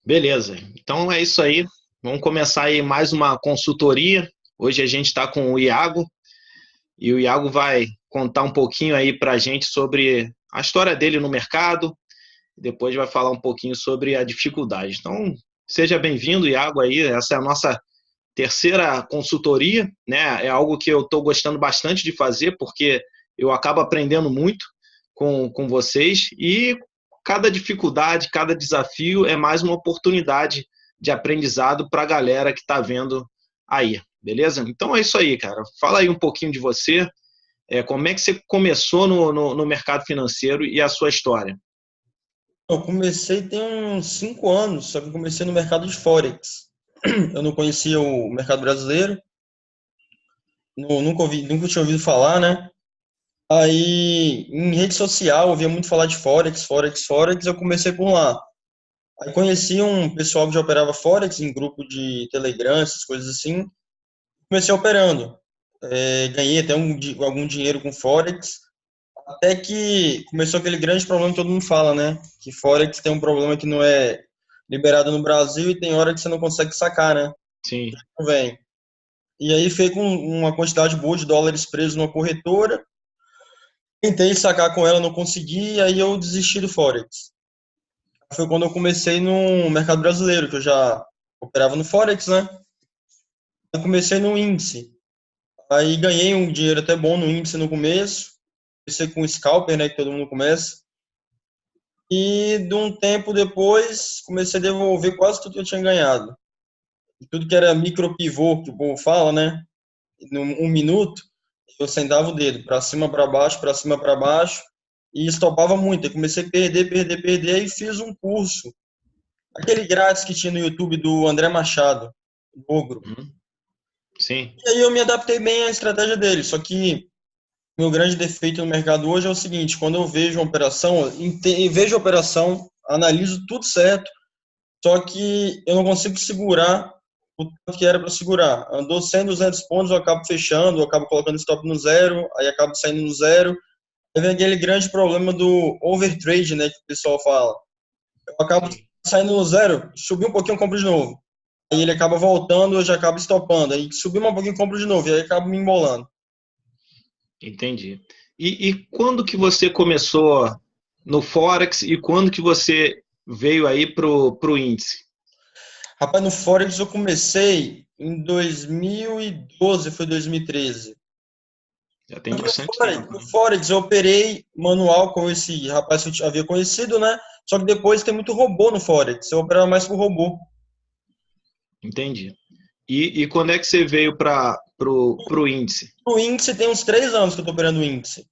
Beleza, então é isso aí. Vamos começar aí mais uma consultoria. Hoje a gente está com o Iago e o Iago vai contar um pouquinho aí para a gente sobre a história dele no mercado. Depois vai falar um pouquinho sobre a dificuldade. Então, seja bem-vindo, Iago, aí. Essa é a nossa terceira consultoria, né? É algo que eu estou gostando bastante de fazer, porque eu acabo aprendendo muito com vocês e cada dificuldade, cada desafio é mais uma oportunidade de aprendizado para a galera que está vendo aí, beleza? Então é isso aí, cara. Fala aí um pouquinho de você, como é que você começou no mercado financeiro e a sua história. Eu comecei tem uns 5 anos, só que eu comecei no mercado de Forex. Eu não conhecia o mercado brasileiro, nunca tinha ouvido falar, né? Aí, em rede social, eu ouvia muito falar de Forex, Forex, Forex, eu comecei por lá. Aí conheci um pessoal que já operava Forex em grupo de Telegram, essas coisas assim. Comecei operando. Ganhei até algum dinheiro com Forex, até que começou aquele grande problema que todo mundo fala, né? Que Forex tem um problema que não é liberado no Brasil e tem hora que você não consegue sacar, né? Sim, Não vem. E aí fiquei com uma quantidade boa de dólares presos numa corretora. Tentei sacar com ela, não consegui, e aí eu desisti do Forex. Foi quando eu comecei no mercado brasileiro, que eu já operava no Forex, né? Eu comecei no índice. Aí ganhei um dinheiro até bom no índice no começo. Comecei com o scalper, né? Que todo mundo começa. E de um tempo depois, comecei a devolver quase tudo que eu tinha ganhado. E tudo que era micro pivô, que o povo fala, né? Num 1 minuto, eu sentava o dedo para cima, para cima, para baixo, e estopava muito. Eu comecei a perder, perder, perder, e fiz um curso. Aquele grátis que tinha no YouTube do André Machado, do Ogro. uhum. Sim, E aí eu me adaptei bem à estratégia dele, só que meu grande defeito no mercado hoje é o seguinte: quando eu vejo uma operação, vejo a operação, analiso tudo certo, só que eu não consigo segurar o tanto que era para segurar. Andou 100, 200 pontos, eu acabo fechando, eu acabo colocando stop no zero, aí acabo saindo no zero. Aí vem aquele grande problema do overtrade, né, que o pessoal fala. Eu acabo sim. saindo no zero, subi um pouquinho, eu compro de novo. Aí ele acaba voltando, eu já acabo estopando. Aí subi um pouquinho, compro de novo, e aí acabo me embolando. Entendi. E quando que você começou no Forex e quando que você veio aí pro índice? Rapaz, no Forex eu comecei em 2012, foi 2013. Já tem Só que no bastante Forex, tempo, no né? Forex eu operei manual com esse rapaz que eu havia conhecido, né? Só que depois tem muito robô no Forex. Eu operava mais com robô. Entendi. E quando é que você veio pro índice? No índice tem uns 3 anos que eu tô operando o índice.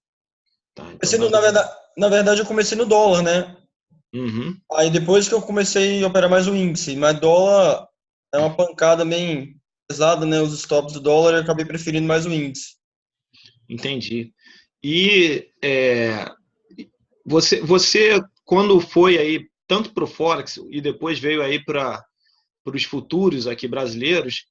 Tá, então Comecei mais ou menos. na verdade, eu comecei no dólar, né? Uhum, Aí depois que eu comecei a operar mais o índice, mas dólar é uma pancada bem pesada, né? Os stops do dólar, eu acabei preferindo mais o índice. entendi. E você, quando foi aí tanto para o Forex e depois veio aí para os futuros aqui brasileiros,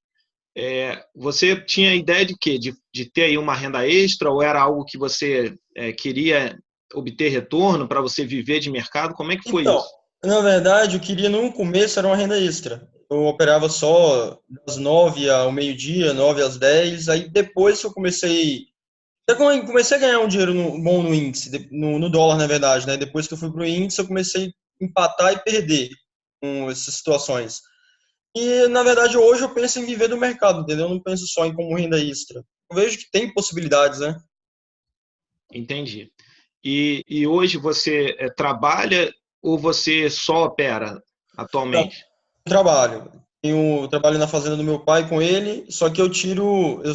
você tinha ideia de quê? De ter aí uma renda extra ou era algo que você queria obter retorno para você viver de mercado? Como é que foi Então, isso? na verdade, eu queria no começo era uma renda extra. Eu operava só das 9 ao meio-dia, 9 às 10. Aí depois que eu comecei a ganhar um dinheiro bom no índice, no dólar, na verdade, né? Depois que eu fui pro índice, eu comecei a empatar e perder com essas situações. E, na verdade, hoje eu penso em viver do mercado, entendeu? Eu não penso só em como renda extra. Eu vejo que tem possibilidades, né? Entendi. E hoje você trabalha ou você só opera Tra- atualmente? Trabalho. Eu trabalho na fazenda do meu pai com ele, só que eu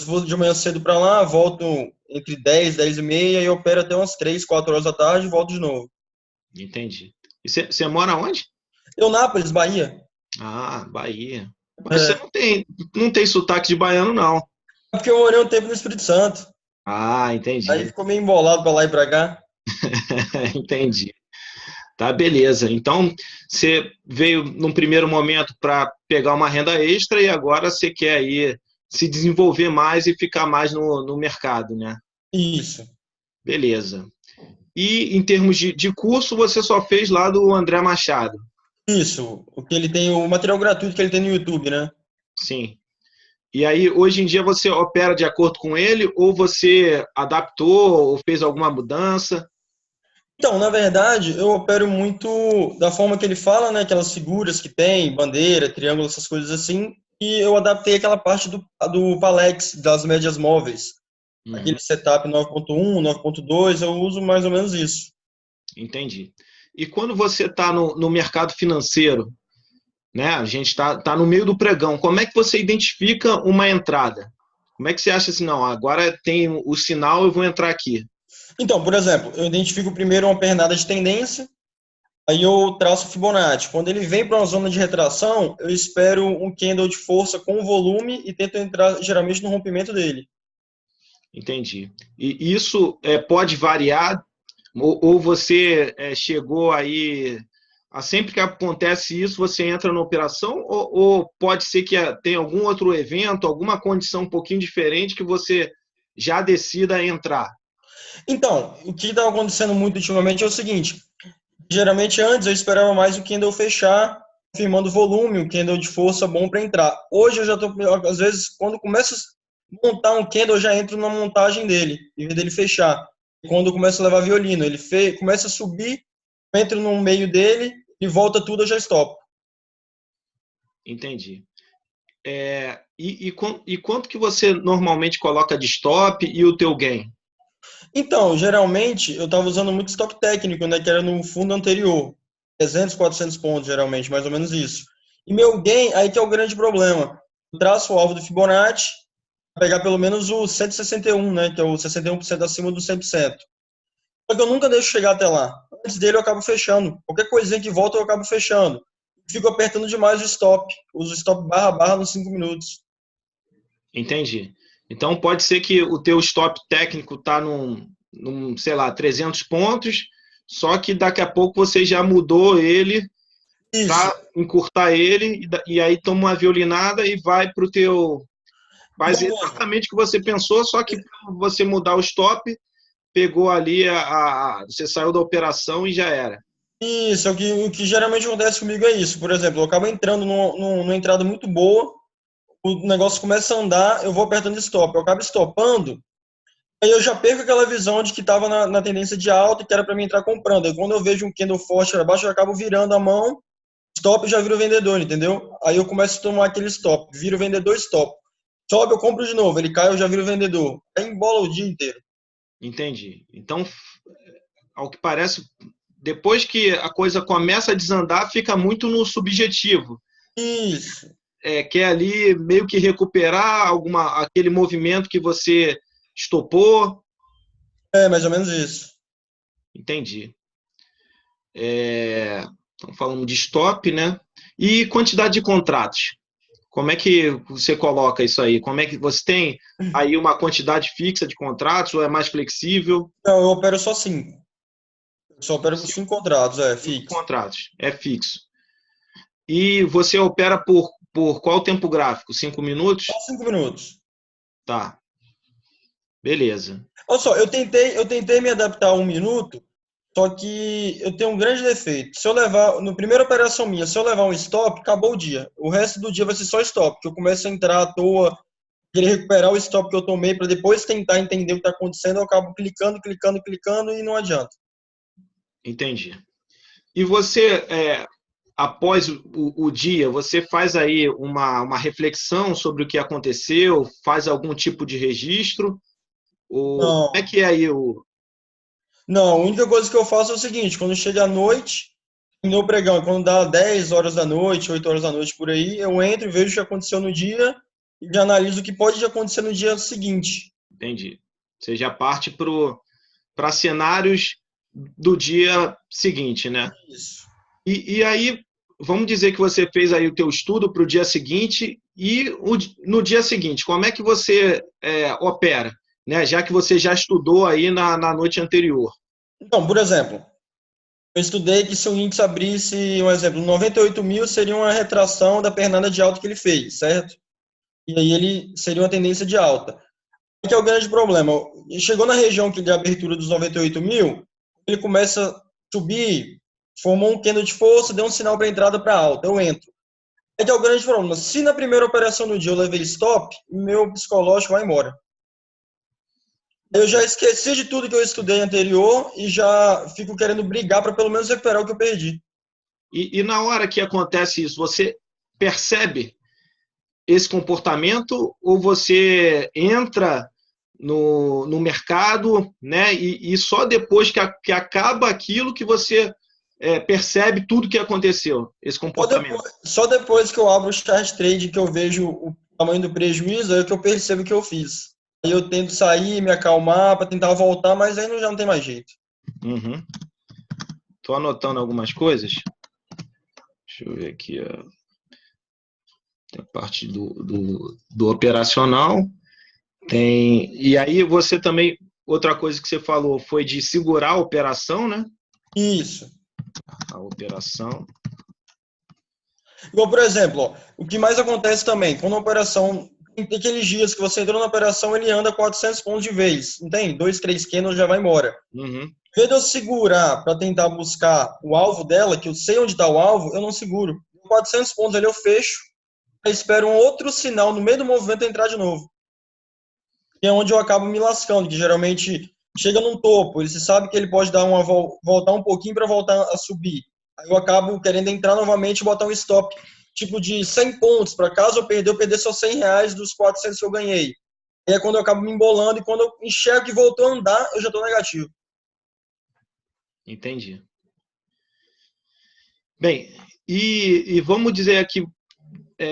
vou de manhã cedo para lá, volto entre 10, 10 e meia e opero até umas 3, 4 horas da tarde e volto de novo. Entendi. E você mora onde? Eunápolis, Bahia. Ah, Bahia. Mas você É, não tem sotaque de baiano, não. porque eu morei um tempo no Espírito Santo. Ah, Aí entendi. ficou meio embolado para lá e para cá. Entendi. Tá, beleza. Então, você veio num primeiro momento para pegar uma renda extra e agora você quer aí se desenvolver mais e ficar mais no mercado, né? Isso. Beleza. E em termos de curso, você só fez lá do André Machado. Isso, o que ele tem, o material gratuito que ele tem no YouTube, né? Sim. E aí, hoje em dia, você opera de acordo com ele ou você adaptou ou fez alguma mudança? Então, na verdade, eu opero muito da forma que ele fala, né? Aquelas figuras que tem, bandeira, triângulo, essas coisas assim. E eu adaptei aquela parte do Palex, das médias móveis. Aquele Uhum, setup 9.1, 9.2, eu uso mais ou menos isso. entendi. E quando você está no mercado financeiro, né? A gente tá no meio do pregão. Como é que você identifica uma entrada? Como é que você acha assim, não, agora tem o sinal, eu vou entrar aqui. Então, por exemplo, eu identifico primeiro uma pernada de tendência, aí eu traço o Fibonacci. Quando ele vem para uma zona de retração, eu espero um candle de força com volume e tento entrar geralmente no rompimento dele. Entendi. E isso pode variar, ou você chegou aí, sempre que acontece isso, você entra na operação, ou pode ser que tenha algum outro evento, alguma condição um pouquinho diferente que você já decida entrar? Então, o que está acontecendo muito ultimamente é o seguinte: geralmente antes eu esperava mais o candle fechar, firmando volume, um candle de força bom para entrar. Hoje eu já estou, às vezes, quando começa a montar um candle, eu já entro na montagem dele, em vez dele fechar. Quando eu começo a levar violino, ele começa a subir, eu entro no meio dele e volta tudo, eu já stop. Entendi. E quanto que você normalmente coloca de stop e o teu gain? Então, geralmente, eu estava usando muito stop técnico, né, que era no fundo anterior. 300, 400 pontos, geralmente, mais ou menos isso. E meu gain, aí que é o grande problema. Eu traço o alvo do Fibonacci, pegar pelo menos o 161, né, que é o 61% acima do 100%. Só que eu nunca deixo chegar até lá. Antes dele eu acabo fechando. Qualquer coisinha que volta eu acabo fechando. Fico apertando demais o stop. Uso o stop barra barra nos 5 minutos. Entendi. Então pode ser que o teu stop técnico está sei lá, 300 pontos, só que daqui a pouco você já mudou ele Isso. para encurtar ele e aí toma uma violinada e vai para o teu. Faz Igual mesmo. exatamente o que você pensou, só que pra você mudar o stop, pegou ali você saiu da operação e já era. Isso, o que geralmente acontece comigo é isso. Por exemplo, eu acabo entrando numa entrada muito boa, o negócio começa a andar, eu vou apertando stop. Eu acabo stopando, aí eu já perco aquela visão de que estava na tendência de alta e que era para mim entrar comprando. Aí quando eu vejo um candle forte para baixo, eu acabo virando a mão, stop e já viro vendedor, entendeu? Aí eu começo a tomar aquele stop, viro vendedor, stop. Sobe, eu compro de novo, ele cai, eu já viro vendedor. Aí embola o dia inteiro. Entendi. Então, ao que parece, depois que a coisa começa a desandar, fica muito no subjetivo. Isso, Quer ali meio que recuperar aquele movimento que você estopou. é mais ou menos isso. Entendi. Estamos falando de stop, né? E quantidade de contratos. Como é que você coloca isso aí? Como é que você tem aí uma quantidade fixa de contratos ou é mais flexível? Não, eu opero só 5. Eu só opero com Cinco, 5 contratos, é, cinco fixo. contratos, é fixo. E você opera por qual tempo gráfico? 5 minutos? Só 5 minutos. Tá, beleza. Olha só, eu tentei me adaptar a 1 minuto, só que eu tenho um grande defeito. Se eu levar, no primeira operação minha, se eu levar um stop, acabou o dia. O resto do dia vai ser só stop, porque eu começo a entrar à toa, querer recuperar o stop que eu tomei para depois tentar entender o que está acontecendo, eu acabo clicando, clicando, clicando e não adianta. Entendi. E você, após o dia, você faz aí uma reflexão sobre o que aconteceu, faz algum tipo de registro? Ou como é Não, que é aí o. não, a única coisa que eu faço é o seguinte, quando chega a noite, no pregão, quando dá 10 horas da noite, 8 horas da noite por aí, eu entro e vejo o que aconteceu no dia e analiso o que pode acontecer no dia seguinte. Entendi. Você já parte para cenários do dia seguinte, né? Isso. E aí, vamos dizer que você fez aí o teu estudo para o dia seguinte e no dia seguinte, como é que você opera? Né? Já que você já estudou aí na noite anterior. Então, por exemplo, eu estudei que se o índice abrisse, um exemplo, 98 mil seria uma retração da pernada de alta que ele fez, certo? E aí ele seria uma tendência de alta. Que é o grande problema. Chegou na região de abertura dos 98 mil, ele começa a subir, formou um candle de força, deu um sinal para entrada para alta, eu entro. Aí que é o grande problema. Se na primeira operação do dia eu levei stop, meu psicológico vai embora. Eu já esqueci de tudo que eu estudei anterior e já fico querendo brigar para pelo menos recuperar o que eu perdi. E na hora que acontece isso, você percebe esse comportamento ou você entra no mercado, né? E só depois que acaba aquilo que você percebe tudo que aconteceu, esse comportamento. Só depois que eu abro o chart trade, que eu vejo o tamanho do prejuízo, é que eu percebo o que eu fiz. Aí eu tento sair, me acalmar para tentar voltar, mas aí já não tem mais jeito. Uhum. Tô anotando algumas coisas. Deixa eu ver aqui. Tem a parte do operacional. E aí você também, outra coisa que você falou foi de segurar a operação, né? Isso. A operação. Igual, por exemplo, ó, o que mais acontece também, quando a operação, tem aqueles dias que você entrou na operação, ele anda 400 pontos de vez, não tem? 2, 3 candles já vai embora. Uhum. Em vez de eu segurar para tentar buscar o alvo dela, que eu sei onde está o alvo, eu não seguro. 400 pontos ali eu fecho, eu espero um outro sinal no meio do movimento entrar de novo. E é onde eu acabo me lascando, que geralmente chega num topo, ele se sabe que ele pode dar voltar um pouquinho para voltar a subir. Aí eu acabo querendo entrar novamente e botar um stop, tipo de 100 pontos, para caso eu perder só R$ 100 dos 400 que eu ganhei. E é quando eu acabo me embolando e quando eu enxergo que voltou a andar, eu já estou negativo. Entendi. Bem, e vamos dizer aqui,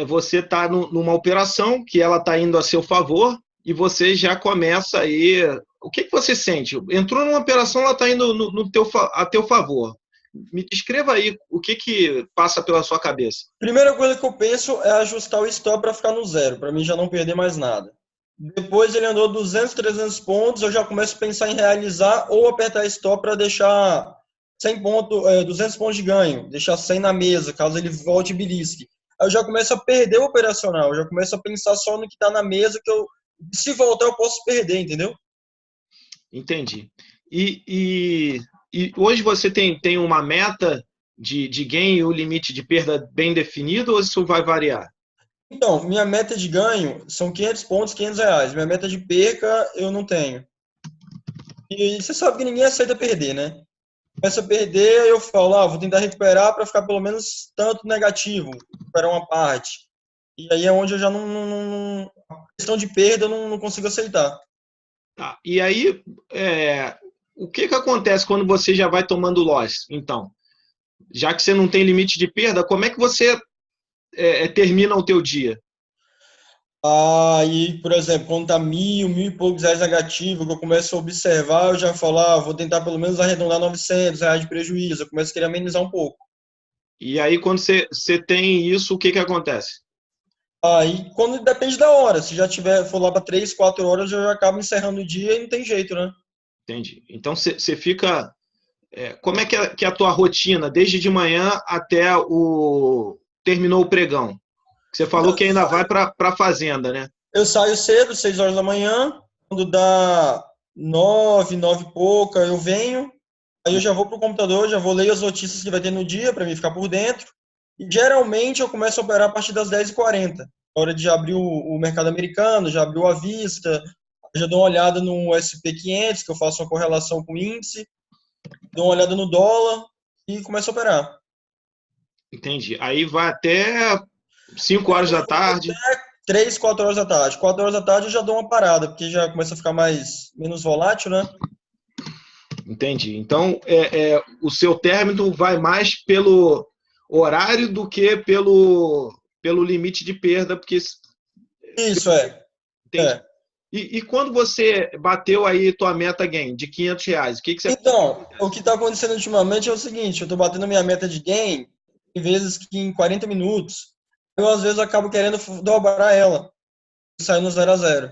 você está numa operação que ela está indo a seu favor e você já começa aí. O que você sente? Entrou numa operação, ela está indo a teu favor. Me descreva aí o que passa pela sua cabeça. Primeira coisa que eu penso é ajustar o stop para ficar no zero, para mim já não perder mais nada. Depois ele andou 200, 300 pontos, eu já começo a pensar em realizar ou apertar stop para deixar 100 pontos, 200 pontos de ganho, deixar 100 na mesa, caso ele volte e belisque. Aí eu já começo a perder o operacional, eu já começo a pensar só no que está na mesa, que se voltar eu posso perder, entendeu? Entendi. E hoje você tem uma meta de gain e o limite de perda bem definido ou isso vai variar? Então, minha meta de ganho são 500 pontos, R$ 500. Minha meta de perca eu não tenho. E você sabe que ninguém aceita perder, né? Começa a perder, eu falo, vou tentar recuperar para ficar pelo menos tanto negativo, recuperar uma parte. E aí é onde eu já a questão de perda eu não consigo aceitar. Tá. E aí, o que acontece quando você já vai tomando loss? Então, já que você não tem limite de perda, como é que você termina o teu dia? Aí, por exemplo, quando tá mil e poucos reais negativo, que eu começo a observar, eu já falo, vou tentar pelo menos arredondar R$ 900 de prejuízo, eu começo a querer amenizar um pouco. E aí, quando você tem isso, o que acontece? Aí, quando depende da hora, se já for lá para 3, 4 horas, eu já acabo encerrando o dia e não tem jeito, né? Entendi. Então, você fica... como é que é a tua rotina, desde de manhã até terminou o pregão? Você falou que ainda vai para a fazenda, né? Eu saio cedo, 6 horas da manhã, quando dá 9, 9 e pouca, eu venho, aí eu já vou pro computador, já vou ler as notícias que vai ter no dia para mim ficar por dentro. E geralmente eu começo a operar a partir das 10h40, hora de abrir o mercado americano, já abriu a vista, já dou uma olhada no SP500, que eu faço uma correlação com o índice, dou uma olhada no dólar e começo a operar. Entendi. Aí vai até 5 horas da tarde. 3, 4 horas da tarde. 4 horas da tarde eu já dou uma parada, porque já começa a ficar menos volátil, né? Entendi. Então, o seu término vai mais pelo horário do que pelo limite de perda, porque... Isso, é. Entendi. E quando você bateu aí tua meta gain de R$ 500, o que você... Então, o que está acontecendo ultimamente é o seguinte, eu estou batendo minha meta de gain, em vezes que em 40 minutos, eu às vezes acabo querendo dobrar ela, sair no 0 a 0.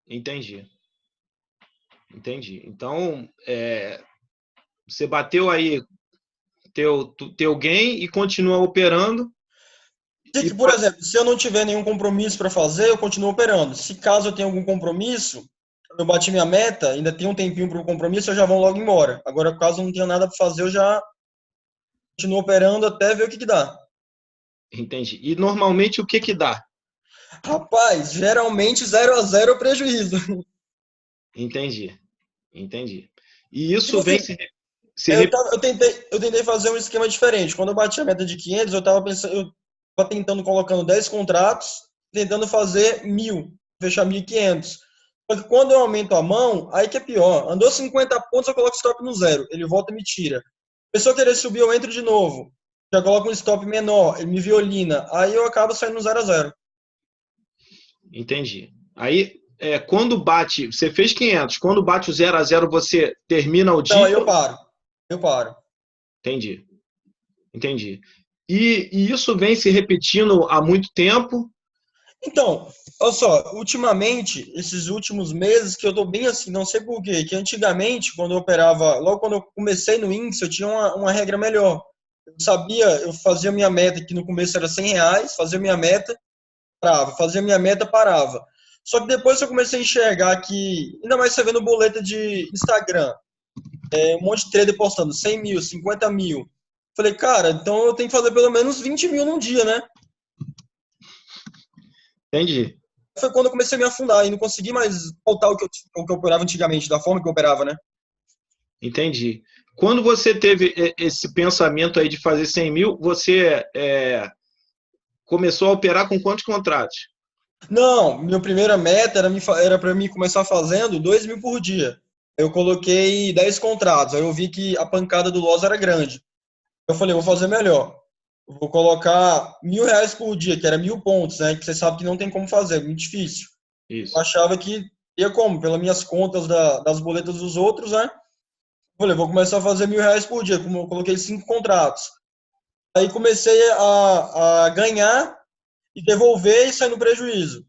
Entendi. Então, você bateu aí teu gain e continua operando. Por exemplo, se eu não tiver nenhum compromisso para fazer, eu continuo operando. Se caso eu tenha algum compromisso, eu bati minha meta, ainda tem um tempinho para o compromisso, eu já vou logo embora. Agora, caso eu não tenha nada para fazer, eu já continuo operando até ver o que que dá. Entendi. E normalmente o que que dá? Rapaz, geralmente 0 a 0 é o prejuízo. Entendi, entendi. E Tipo isso assim, vem se rep- eu tentei fazer um esquema diferente. Quando eu bati a meta de 500, eu tava tentando colocando 10 contratos, tentando fazer 1.000, fechar 1.500. Só que quando eu aumento a mão, aí que é pior. Andou 50 pontos, eu coloco stop no zero. Ele volta e me tira. Pessoa querer subir, eu entro de novo. Já coloco um stop menor, ele me violina. Aí eu acabo saindo no 0 a 0. Entendi. Aí, quando bate, você fez 500, quando bate o 0 a 0, você termina o Então dia? aí eu paro. Eu paro. Entendi, entendi. E isso vem se repetindo há muito tempo? Então, olha só, ultimamente, esses últimos meses que eu tô bem assim, não sei por quê, que antigamente, quando eu operava, logo quando eu comecei no índice, eu tinha uma regra melhor. Eu sabia, eu fazia minha meta, que no começo era R$ 100, fazia minha meta, parava, fazia minha meta, parava. Só que depois que eu comecei a enxergar que, ainda mais você vendo boleta de Instagram, um monte de trader postando 100 mil, 50 mil. Falei, cara, então eu tenho que fazer pelo menos 20 mil num dia, né? Entendi, Foi quando eu comecei a me afundar e não consegui mais voltar o que eu operava antigamente, da forma que eu operava, né? entendi. Quando você teve esse pensamento aí de fazer 100 mil, você começou a operar com quantos contratos? Não, minha primeira meta era para mim começar fazendo 2 mil por dia. Eu coloquei 10 contratos, aí eu vi que a pancada do loss era grande. Eu falei, vou fazer melhor. Vou colocar R$ 1.000 por dia, que era 1.000 pontos, né? Que você sabe que não tem como fazer, é muito difícil. Eu Isso. achava que ia como, pelas minhas contas das boletas dos outros, né? Falei, vou começar a fazer R$ 1.000 por dia, como eu coloquei 5 contratos. Aí comecei a ganhar e devolver e sair no prejuízo.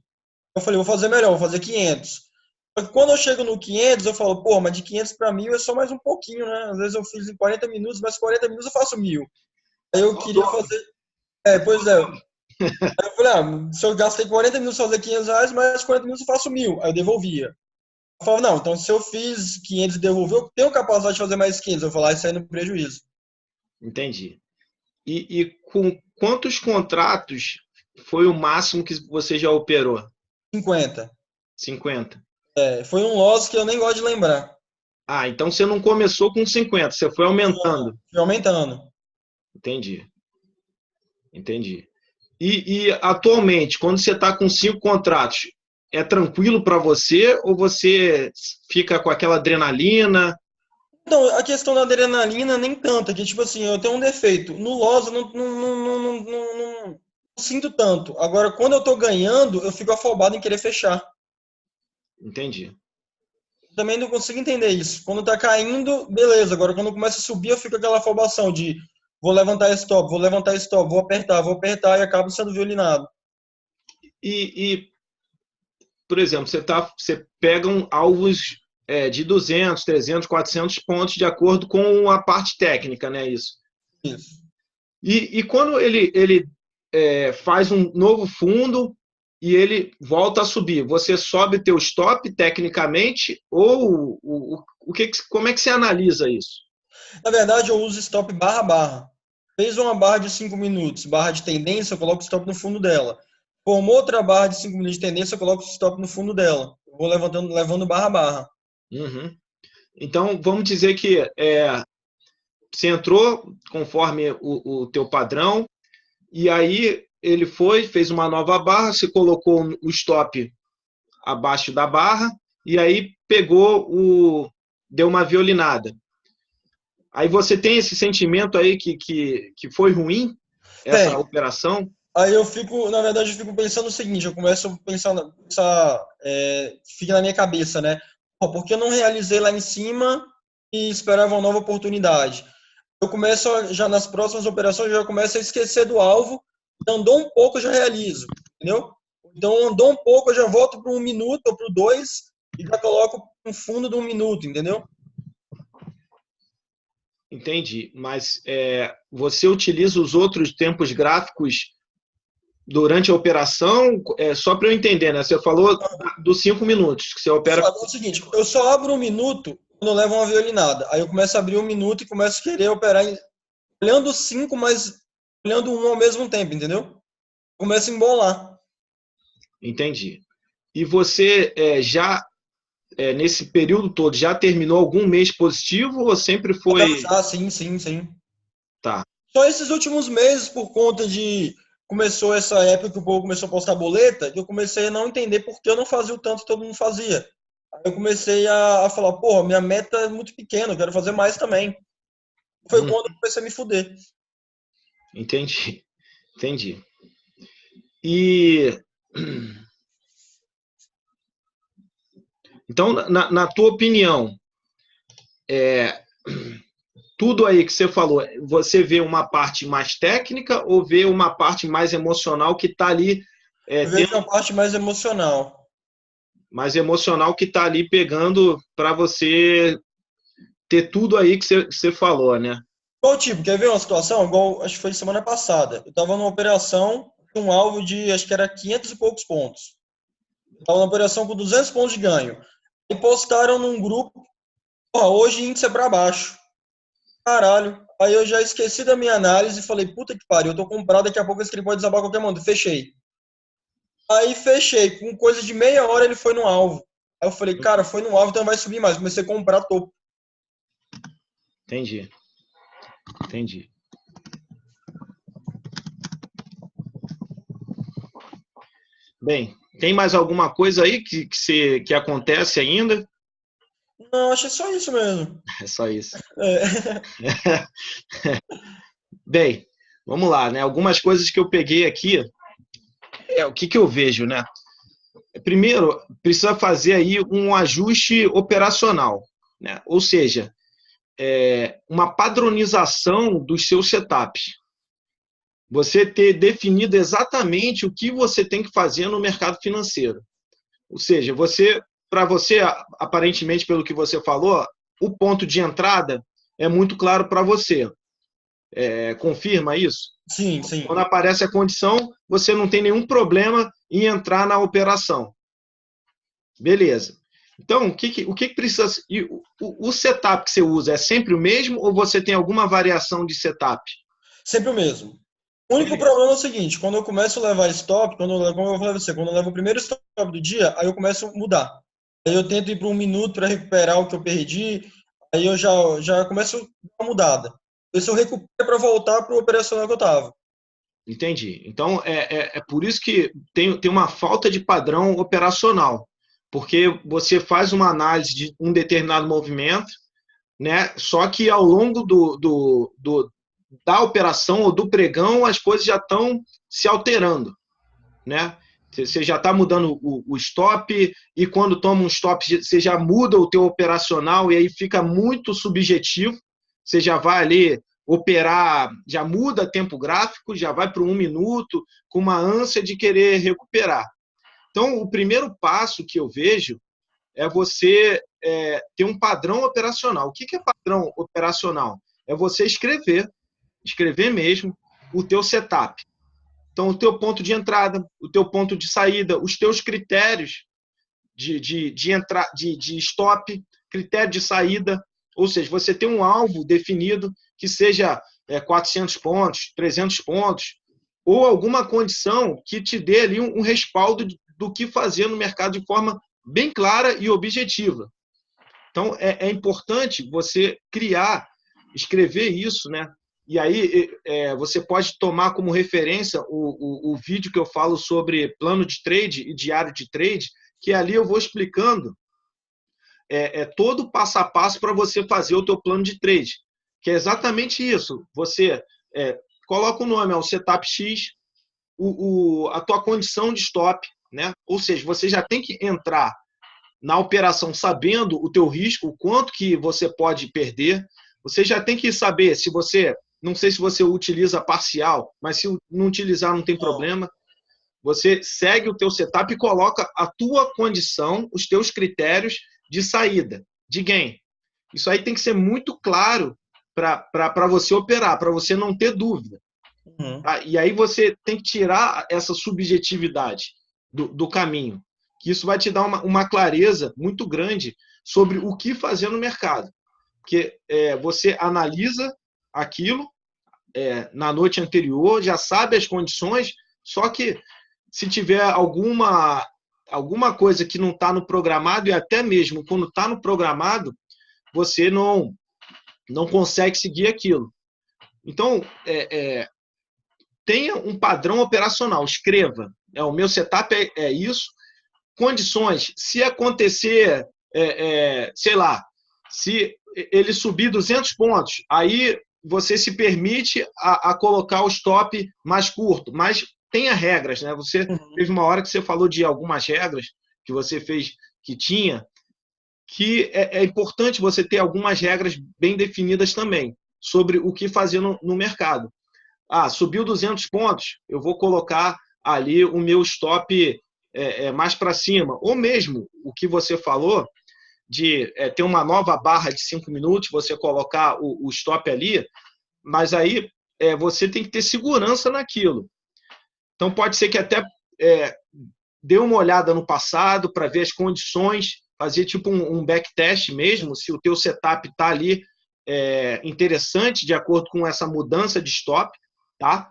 Eu falei, vou fazer melhor, vou fazer 500. Só que quando eu chego no 500, eu falo, pô, mas de 500 para 1.000 é só mais um pouquinho, né? Às vezes eu fiz em 40 minutos, mas 40 minutos eu faço 1.000. Aí eu Só o queria dobro. fazer. Pois é. Aí eu falei, se eu gastei 40 minutos fazer R$ 500, mais 40 minutos eu faço 1.000. Aí eu devolvia. Eu falava, não, então se eu fiz 500 e devolver, eu tenho capacidade de fazer mais 500. Eu falar, isso aí no prejuízo. Entendi. E com quantos contratos foi o máximo que você já operou? 50. 50. Foi um loss que eu nem gosto de lembrar. Ah, então você não começou com 50, você foi aumentando. Fui aumentando. Entendi, entendi. E atualmente, quando você está com 5 contratos, é tranquilo para você ou você fica com aquela adrenalina? Então, a questão da adrenalina nem tanto, é que tipo assim, eu tenho um defeito. No loss eu não sinto tanto. Agora, quando eu tô ganhando, eu fico afobado em querer fechar. Entendi. Também não consigo entender isso. Quando tá caindo, beleza. Agora, quando começa a subir, eu fico com aquela afobação de vou levantar stop, vou levantar stop, vou apertar e acabo sendo violinado. E por exemplo, você pega alvos de 200, 300, 400 pontos de acordo com a parte técnica, né? Isso. Isso. E quando ele faz um novo fundo e ele volta a subir, você sobe teu stop tecnicamente ou como é que você analisa isso? Na verdade, eu uso stop barra barra. Fez uma barra de 5 minutos, barra de tendência, eu coloco o stop no fundo dela. Formou outra barra de 5 minutos de tendência, eu coloco o stop no fundo dela. Eu vou levando barra barra. Uhum. Então, vamos dizer que você entrou conforme o teu padrão, e aí ele fez uma nova barra, você colocou o stop abaixo da barra, e aí deu uma violinada. Aí você tem esse sentimento aí que foi ruim, essa Tem. operação? Aí eu fico, na verdade, eu fico pensando o seguinte, eu começo a pensar, fica na minha cabeça, né? Pô, por que eu não realizei lá em cima e esperava uma nova oportunidade? Eu começo, já nas próximas operações, eu já começo a esquecer do alvo, andou um pouco, eu já realizo, entendeu? Então, andou um pouco, eu já volto para 1 minuto ou para 2 e já coloco um fundo de 1 minuto, entendeu? Entendi, mas você utiliza os outros tempos gráficos durante a operação, só para eu entender, né? Você falou dos 5 minutos que você opera. É o seguinte, eu só abro um minuto quando eu levo uma violinada. Aí eu começo a abrir um minuto e começo a querer operar olhando 5, mas olhando um ao mesmo tempo, entendeu? Começo a embolar. Entendi. E você já, nesse período todo, já terminou algum mês positivo ou sempre foi... Ah, sim, sim, sim. Tá. Só esses últimos meses, por conta de... Começou essa época que o povo começou a postar boleta, que eu comecei a não entender por que eu não fazia o tanto que todo mundo fazia. Aí eu comecei a falar, porra, minha meta é muito pequena, eu quero fazer mais também. Foi quando eu comecei a me fuder. Entendi. Entendi. E... Então, na tua opinião, tudo aí que você falou, você vê uma parte mais técnica ou vê uma parte mais emocional que está ali... Eu vejo uma parte mais emocional. Mais emocional que está ali pegando para você ter tudo aí que você falou, né? Qual tipo? Quer ver uma situação? Igual, acho que foi semana passada. Eu estava numa operação com um alvo de, acho que era 500 e poucos pontos. Eu estava numa operação com 200 pontos de ganho. E postaram num grupo, porra, hoje índice é para baixo. Caralho. Aí eu já esqueci da minha análise e falei, puta que pariu, eu tô comprado, daqui a pouco esse trem pode desabar a qualquer momento. Fechei. Aí fechei. Com coisa de meia hora ele foi no alvo. Aí eu falei, cara, foi no alvo, então vai subir mais. Comecei a comprar topo. Entendi. Entendi. Bem, tem mais alguma coisa aí que acontece ainda? Não, achei só isso mesmo. É só isso. É. Bem, vamos lá, né? Algumas coisas que eu peguei aqui, o que eu vejo, né? Primeiro, precisa fazer aí um ajuste operacional, né? Ou seja, uma padronização dos seus setups. Você ter definido exatamente o que você tem que fazer no mercado financeiro. Ou seja, para você, aparentemente, pelo que você falou, o ponto de entrada é muito claro para você. Confirma isso? Sim, sim. Quando aparece a condição, você não tem nenhum problema em entrar na operação. Beleza. Então, o que precisa... O setup que você usa é sempre o mesmo ou você tem alguma variação de setup? Sempre o mesmo. O único problema é o seguinte, quando eu começo a levar stop, como eu falei pra você, quando eu levo o primeiro stop do dia, aí eu começo a mudar. Aí eu tento ir para um minuto para recuperar o que eu perdi, aí eu já começo a dar uma mudada. Ver se eu recupero para voltar para o operacional que eu estava. Entendi. Então, é por isso que tem uma falta de padrão operacional, porque você faz uma análise de um determinado movimento, né? Só que ao longo da operação ou do pregão, as coisas já estão se alterando, né? Você já está mudando o stop e quando toma um stop, você já muda o teu operacional e aí fica muito subjetivo. Você já vai ali operar, já muda tempo gráfico, já vai para 1 minuto, com uma ânsia de querer recuperar. Então, o primeiro passo que eu vejo é você ter um padrão operacional. O que é padrão operacional? É você escrever mesmo o teu setup. Então, o teu ponto de entrada, o teu ponto de saída, os teus critérios de stop, critério de saída, ou seja, você tem um alvo definido que seja 400 pontos, 300 pontos, ou alguma condição que te dê ali um respaldo do que fazer no mercado de forma bem clara e objetiva. Então, é importante você escrever isso, né? E aí você pode tomar como referência o vídeo que eu falo sobre plano de trade e diário de trade, que ali eu vou explicando todo o passo a passo para você fazer o teu plano de trade, que é exatamente isso. Você coloca o nome, o setup X, a tua condição de stop, né? Ou seja, você já tem que entrar na operação sabendo o teu risco, o quanto que você pode perder. Você já tem que saber se você... Não sei se você utiliza parcial, mas se não utilizar não tem problema. Você segue o teu setup e coloca a tua condição, os teus critérios de saída, de gain. Isso aí tem que ser muito claro para você operar, para você não ter dúvida. Uhum. Tá? E aí você tem que tirar essa subjetividade do caminho, que isso vai te dar uma clareza muito grande sobre o que fazer no mercado. Porque você analisa aquilo na noite anterior, já sabe as condições, só que se tiver alguma coisa que não está no programado, e até mesmo quando está no programado, você não consegue seguir aquilo. Então, tenha um padrão operacional, escreva. O meu setup é isso. Condições, se acontecer, sei lá, se ele subir 200 pontos, aí você se permite a colocar o stop mais curto, mas tenha regras, né? Você teve uma hora que você falou de algumas regras que você fez que tinha, que é importante você ter algumas regras bem definidas também sobre o que fazer no mercado. Subiu 200 pontos, eu vou colocar ali o meu stop mais para cima. Ou mesmo o que você falou de ter uma nova barra de 5 minutos, você colocar o stop ali, mas aí você tem que ter segurança naquilo. Então pode ser que até dê uma olhada no passado para ver as condições, fazer tipo um backtest mesmo, se o teu setup está ali interessante de acordo com essa mudança de stop, tá?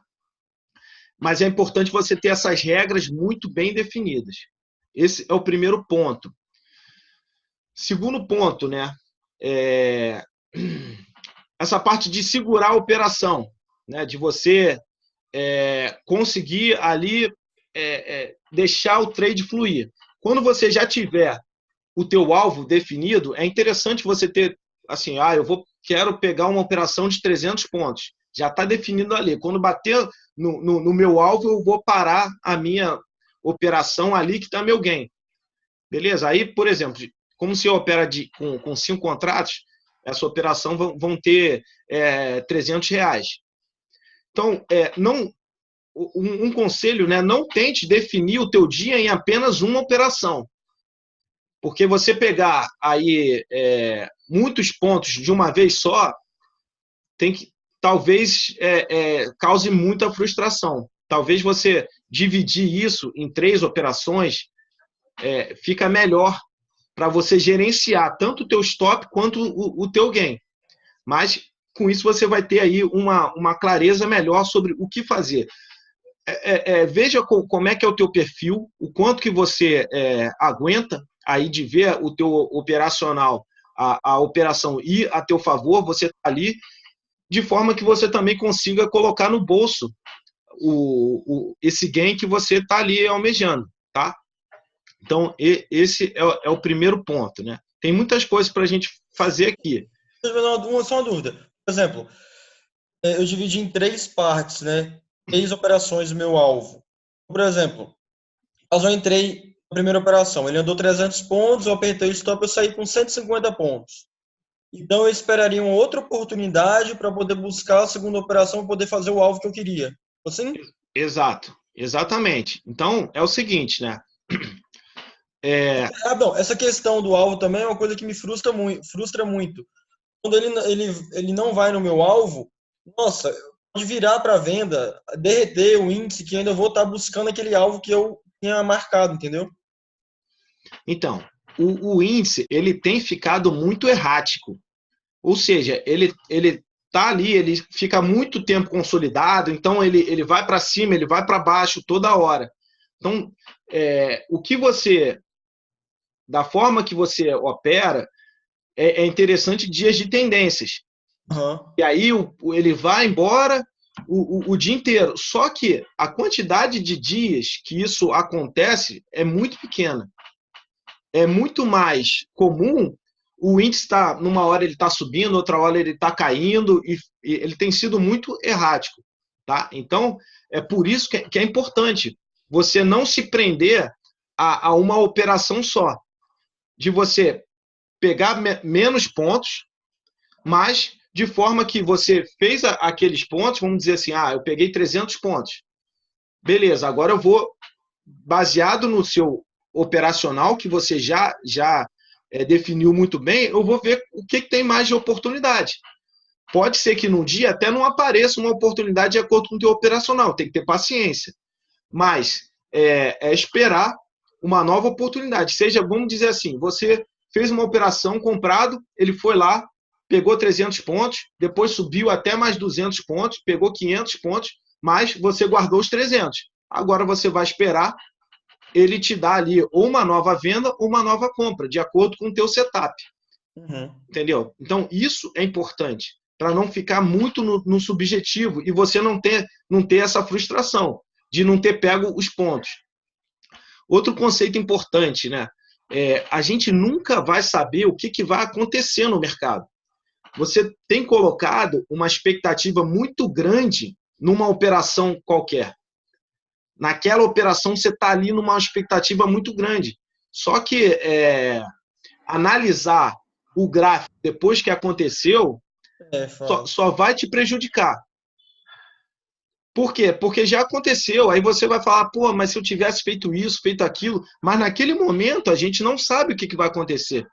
Mas é importante você ter essas regras muito bem definidas. Esse é o primeiro ponto. Segundo ponto, né? Essa parte de segurar a operação, né? De você conseguir ali deixar o trade fluir. Quando você já tiver o teu alvo definido, é interessante você ter assim, quero pegar uma operação de 300 pontos. Já está definido ali. Quando bater no meu alvo, eu vou parar a minha operação ali que está meu gain. Beleza? Aí, por exemplo, como se opera com 5 contratos, essa operação vão ter R$300. Então, um conselho, né? Não tente definir o teu dia em apenas uma operação. Porque você pegar aí muitos pontos de uma vez só, talvez cause muita frustração. Talvez você dividir isso em 3 operações fica melhor para você gerenciar tanto o teu stop quanto o teu gain. Mas com isso você vai ter aí uma clareza melhor sobre o que fazer. Veja como é que é o teu perfil, o quanto que você aguenta aí de ver o teu operacional, a operação ir a teu favor, você está ali, de forma que você também consiga colocar no bolso esse gain que você está ali almejando, tá? Então, esse é o primeiro ponto, né? Tem muitas coisas para a gente fazer aqui. Só uma dúvida. Por exemplo, eu dividi em 3 partes, né? 3 operações do meu alvo. Por exemplo, eu entrei na primeira operação, ele andou 300 pontos, eu apertei o stop, eu saí com 150 pontos. Então, eu esperaria uma outra oportunidade para poder buscar a segunda operação, poder fazer o alvo que eu queria. Assim? Exato, exatamente. Então, é o seguinte, né? Não, essa questão do alvo também é uma coisa que me frustra muito. Quando ele não vai no meu alvo, nossa, pode virar para venda, derreter o índice que ainda vou estar buscando aquele alvo que eu tinha marcado, entendeu? Então, o índice ele tem ficado muito errático. Ou seja, ele tá ali, ele fica muito tempo consolidado, então ele vai para cima, ele vai para baixo toda hora. Então, da forma que você opera, é interessante dias de tendências. Uhum. E aí ele vai embora o dia inteiro. Só que a quantidade de dias que isso acontece é muito pequena. É muito mais comum o índice está, numa hora ele está subindo, outra hora ele está caindo, e ele tem sido muito errático. Tá? Então, é por isso que é importante você não se prender a uma operação só. De você pegar menos pontos, mas de forma que você fez aqueles pontos, vamos dizer assim, eu peguei 300 pontos. Beleza, agora eu vou, baseado no seu operacional, que você já definiu muito bem, eu vou ver o que tem mais de oportunidade. pode ser que no dia até não apareça uma oportunidade de acordo com o teu operacional, tem que ter paciência. Mas é esperar uma nova oportunidade. Seja, vamos dizer assim, você fez uma operação comprado, ele foi lá, pegou 300 pontos, depois subiu até mais 200 pontos, pegou 500 pontos, mas você guardou os 300. Agora você vai esperar ele te dar ali ou uma nova venda ou uma nova compra, de acordo com o teu setup. Uhum. Entendeu? Então, isso é importante, para não ficar muito no subjetivo e você não ter essa frustração de não ter pego os pontos. Outro conceito importante, né? A gente nunca vai saber o que vai acontecer no mercado. Você tem colocado uma expectativa muito grande numa operação qualquer. Naquela operação, você está ali numa expectativa muito grande. Só que analisar o gráfico depois que aconteceu só vai te prejudicar. Por quê? Porque já aconteceu. Aí você vai falar, pô, mas se eu tivesse feito isso, feito aquilo, mas naquele momento a gente não sabe o que vai acontecer.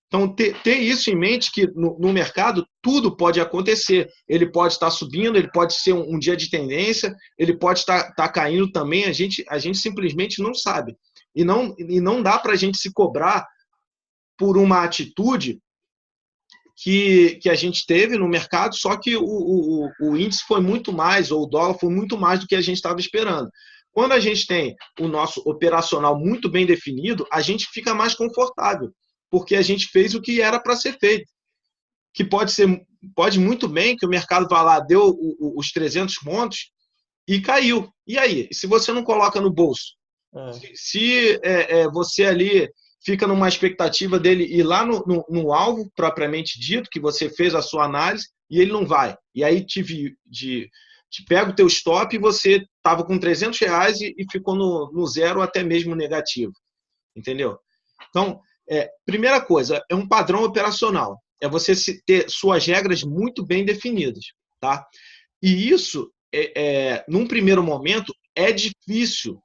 Então, ter isso em mente, que no mercado tudo pode acontecer. Ele pode estar subindo, ele pode ser um dia de tendência, ele pode estar caindo também, a gente simplesmente não sabe. E não dá para a gente se cobrar por uma atitude que a gente teve no mercado, só que o índice foi muito mais, ou o dólar foi muito mais do que a gente estava esperando. Quando a gente tem o nosso operacional muito bem definido, a gente fica mais confortável, porque a gente fez o que era para ser feito. Que pode muito bem que o mercado vá lá, deu os 300 pontos e caiu. E aí? Se você não coloca no bolso? Se você ali fica numa expectativa dele ir lá no alvo, propriamente dito, que você fez a sua análise, e ele não vai. E aí te pega o teu stop e você estava com R$300 e ficou no zero, até mesmo negativo. Entendeu? Então, primeira coisa, é um padrão operacional. É você ter suas regras muito bem definidas. Tá? E isso, num primeiro momento, é difícil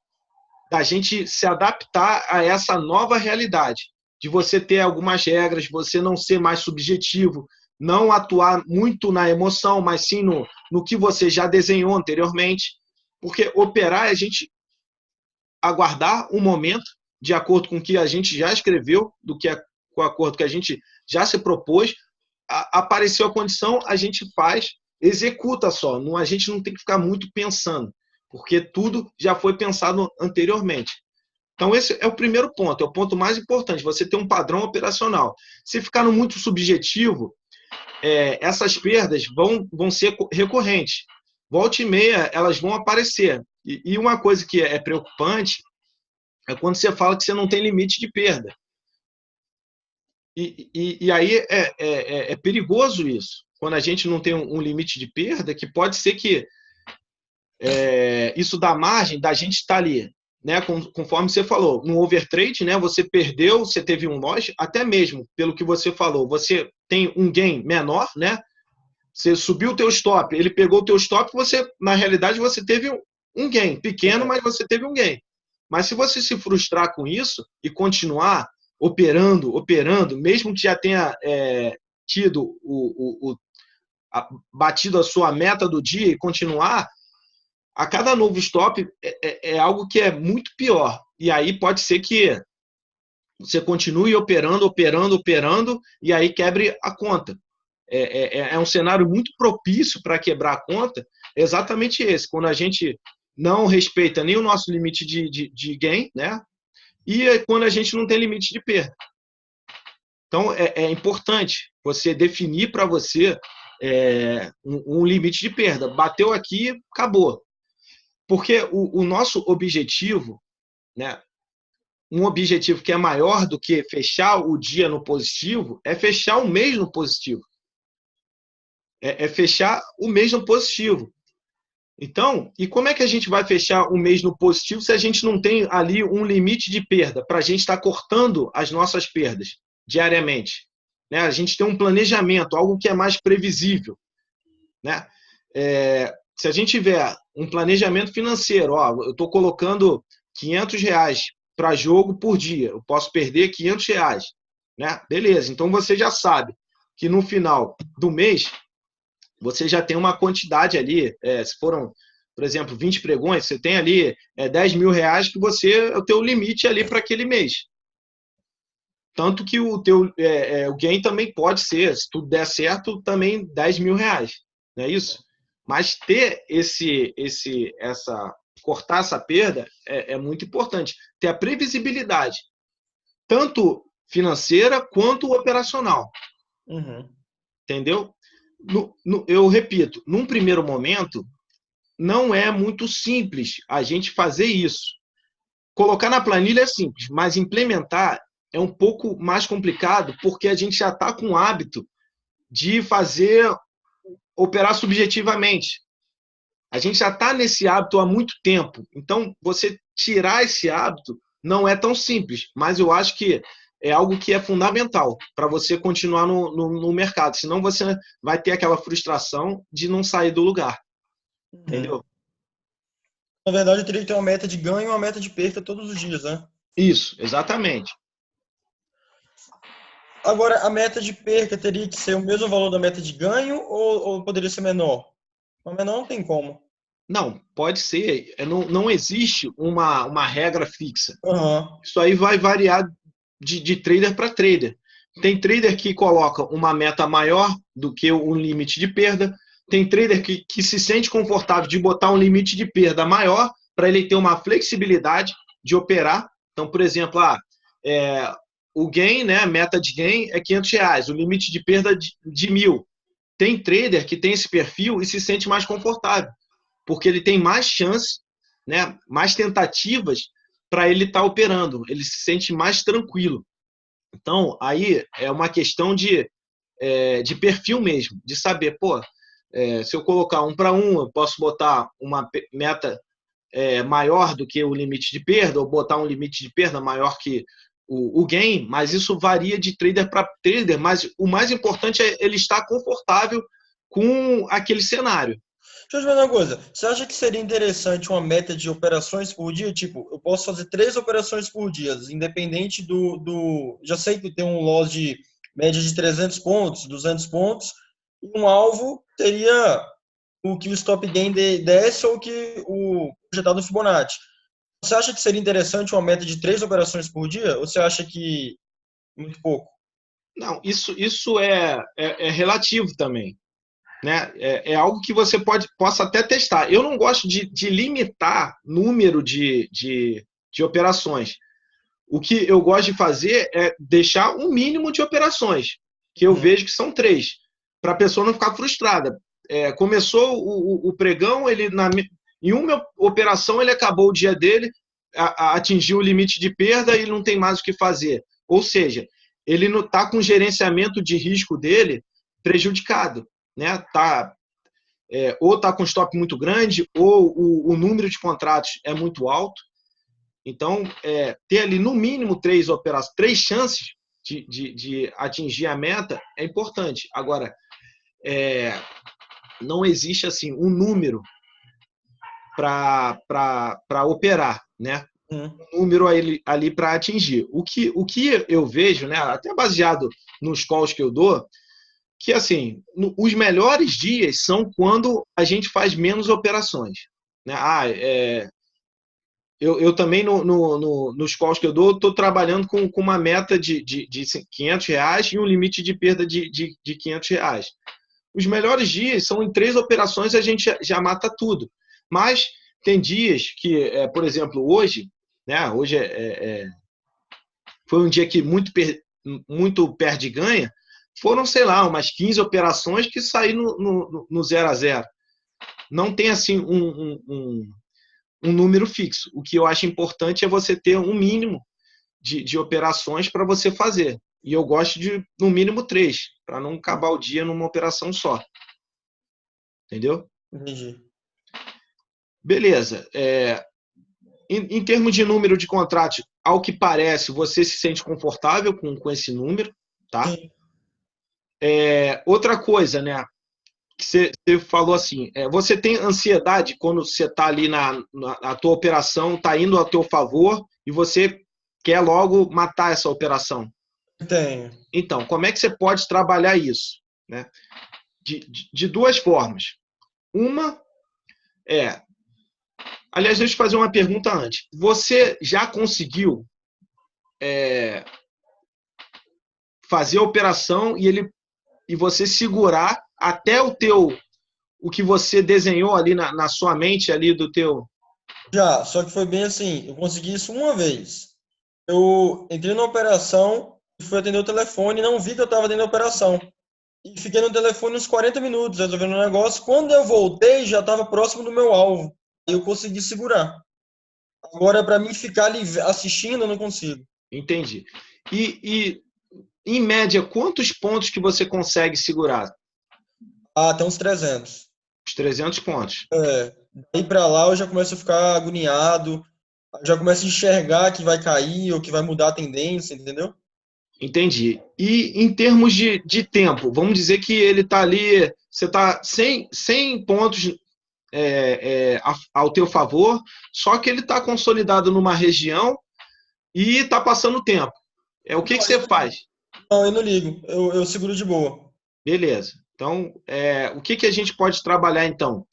da gente se adaptar a essa nova realidade, de você ter algumas regras, você não ser mais subjetivo, não atuar muito na emoção, mas sim no que você já desenhou anteriormente, porque operar é a gente aguardar um momento de acordo com o que a gente já escreveu, com o acordo que a gente já se propôs, apareceu a condição, a gente faz, executa só, a gente não tem que ficar muito pensando, porque tudo já foi pensado anteriormente. Então, esse é o primeiro ponto, é o ponto mais importante, você ter um padrão operacional. Se ficar no muito subjetivo, essas perdas vão ser recorrentes. Volta e meia, elas vão aparecer. E uma coisa que é preocupante é quando você fala que você não tem limite de perda. E aí é perigoso isso, quando a gente não tem um limite de perda, que pode ser que isso dá margem da gente estar ali, né, conforme você falou, no overtrade, né, você perdeu, você teve um loss, até mesmo pelo que você falou, você tem um gain menor, né, você subiu o teu stop, ele pegou o teu stop, na realidade você teve um gain, pequeno, mas você teve um gain. Mas se você se frustrar com isso e continuar operando, mesmo que já tenha tido batido a sua meta do dia e continuar, a cada novo stop é algo que é muito pior. E aí pode ser que você continue operando, e aí quebre a conta. É um cenário muito propício para quebrar a conta, exatamente esse, quando a gente não respeita nem o nosso limite de gain, né? E quando a gente não tem limite de perda. Então, é importante você definir para você um limite de perda. Bateu aqui, acabou. Porque o nosso objetivo, né, um objetivo que é maior do que fechar o dia no positivo, é fechar o mês no positivo. É fechar o mês no positivo. Então, e como é que a gente vai fechar o mês no positivo se a gente não tem ali um limite de perda para a gente estar cortando as nossas perdas diariamente? Né? A gente tem um planejamento, algo que é mais previsível. Né? Se a gente tiver um planejamento financeiro, eu estou colocando R$500 para jogo por dia, eu posso perder R$500. Né? Beleza, então você já sabe que no final do mês você já tem uma quantidade ali, se foram, por exemplo, 20 pregões, você tem ali 10 mil reais que você é o teu limite ali para aquele mês. Tanto que o teu o gain também pode ser, se tudo der certo, também 10 mil reais, não é isso? Mas ter cortar essa perda é muito importante. Ter a previsibilidade, tanto financeira quanto operacional. Uhum. Entendeu? Eu repito, num primeiro momento, não é muito simples a gente fazer isso. Colocar na planilha é simples, mas implementar é um pouco mais complicado, porque a gente já está com o hábito de operar subjetivamente. A gente já está nesse hábito há muito tempo. Então, você tirar esse hábito não é tão simples, mas eu acho que é algo que é fundamental para você continuar no mercado. Senão você vai ter aquela frustração de não sair do lugar. Uhum. Entendeu? Na verdade, eu teria que ter uma meta de ganho e uma meta de perda todos os dias, né? Isso, exatamente. Agora, a meta de perca teria que ser o mesmo valor da meta de ganho ou poderia ser menor? Mas menor não tem como. Não, pode ser. Não existe uma regra fixa. Aham. Isso aí vai variar de trader para trader. Tem trader que coloca uma meta maior do que o limite de perda. Tem trader que se sente confortável de botar um limite de perda maior para ele ter uma flexibilidade de operar. Então, por exemplo, o gain, né, a meta de gain é R$ 500, o limite de perda de 1.000. Tem trader que tem esse perfil e se sente mais confortável, porque ele tem mais chance, né, mais tentativas para ele estar operando, ele se sente mais tranquilo. Então, aí é uma questão de perfil mesmo, de saber, se eu colocar 1 para 1, eu posso botar uma meta maior do que o limite de perda, ou botar um limite de perda maior que o gain, mas isso varia de trader para trader, mas o mais importante é ele estar confortável com aquele cenário. Deixa eu te perguntar uma coisa. Você acha que seria interessante uma meta de operações por dia? Tipo, eu posso fazer 3 operações por dia, independente do... Já sei que tem um loss de média de 300 pontos, 200 pontos, e um alvo seria o que o stop gain desse ou que o projetado no Fibonacci. Você acha que seria interessante uma meta de 3 operações por dia? Ou você acha que muito pouco? Não, isso é relativo também. Né? É algo que você possa até testar. Eu não gosto de limitar número de operações. O que eu gosto de fazer é deixar um mínimo de operações, que eu vejo que são 3, para a pessoa não ficar frustrada. Começou o pregão, em uma operação ele acabou o dia dele, atingiu o limite de perda e não tem mais o que fazer. Ou seja, ele não está com o gerenciamento de risco dele prejudicado. Né? Ou está com stop muito grande, ou o número de contratos é muito alto. Então, ter ali no mínimo 3 chances de atingir a meta é importante. Agora, não existe assim um número para operar, né? Um número ali para atingir. O que eu vejo, né, até baseado nos calls que eu dou, que assim, os melhores dias são quando a gente faz menos operações. Né? Eu também, nos calls que eu dou, estou trabalhando com uma meta de R$ 500 e um limite de perda de R$ 500. Os melhores dias são em 3 operações a gente já mata tudo. Mas tem dias que, por exemplo, hoje, né, hoje foi um dia que muito perde e ganha, foram, sei lá, umas 15 operações que saíram no 0 a 0. Não tem assim um número fixo. O que eu acho importante é você ter um mínimo de operações para você fazer. E eu gosto de, no mínimo, 3, para não acabar o dia numa operação só. Entendeu? Entendi. Beleza. Em termos de número de contratos, ao que parece, você se sente confortável com esse número, tá? Sim. Outra coisa, né? Que você falou assim, você tem ansiedade quando você está ali na tua operação, está indo a teu favor e você quer logo matar essa operação. Tenho. Então, como é que você pode trabalhar isso? Né? de duas formas. Uma é... Aliás, deixa eu fazer uma pergunta antes. Você já conseguiu fazer a operação e você segurar até o que você desenhou ali na sua mente ali do teu... Já, só que foi bem assim, eu consegui isso uma vez. Eu entrei na operação, fui atender o telefone, não vi que eu estava dentro da operação. E fiquei no telefone uns 40 minutos resolvendo o negócio. Quando eu voltei, já estava próximo do meu alvo. E eu consegui segurar. Agora, para mim ficar ali assistindo, eu não consigo. Entendi. E, em média, quantos pontos que você consegue segurar? Ah, até uns 300. Os 300 pontos. É, daí para lá eu já começo a ficar agoniado, já começo a enxergar que vai cair ou que vai mudar a tendência, entendeu? Entendi. E em termos de tempo, vamos dizer que ele está ali, você está 100 pontos ao teu favor, só que ele está consolidado numa região e está passando o tempo. O que você faz? Não, eu não ligo, eu seguro de boa. Beleza. Então, o que a gente pode trabalhar então?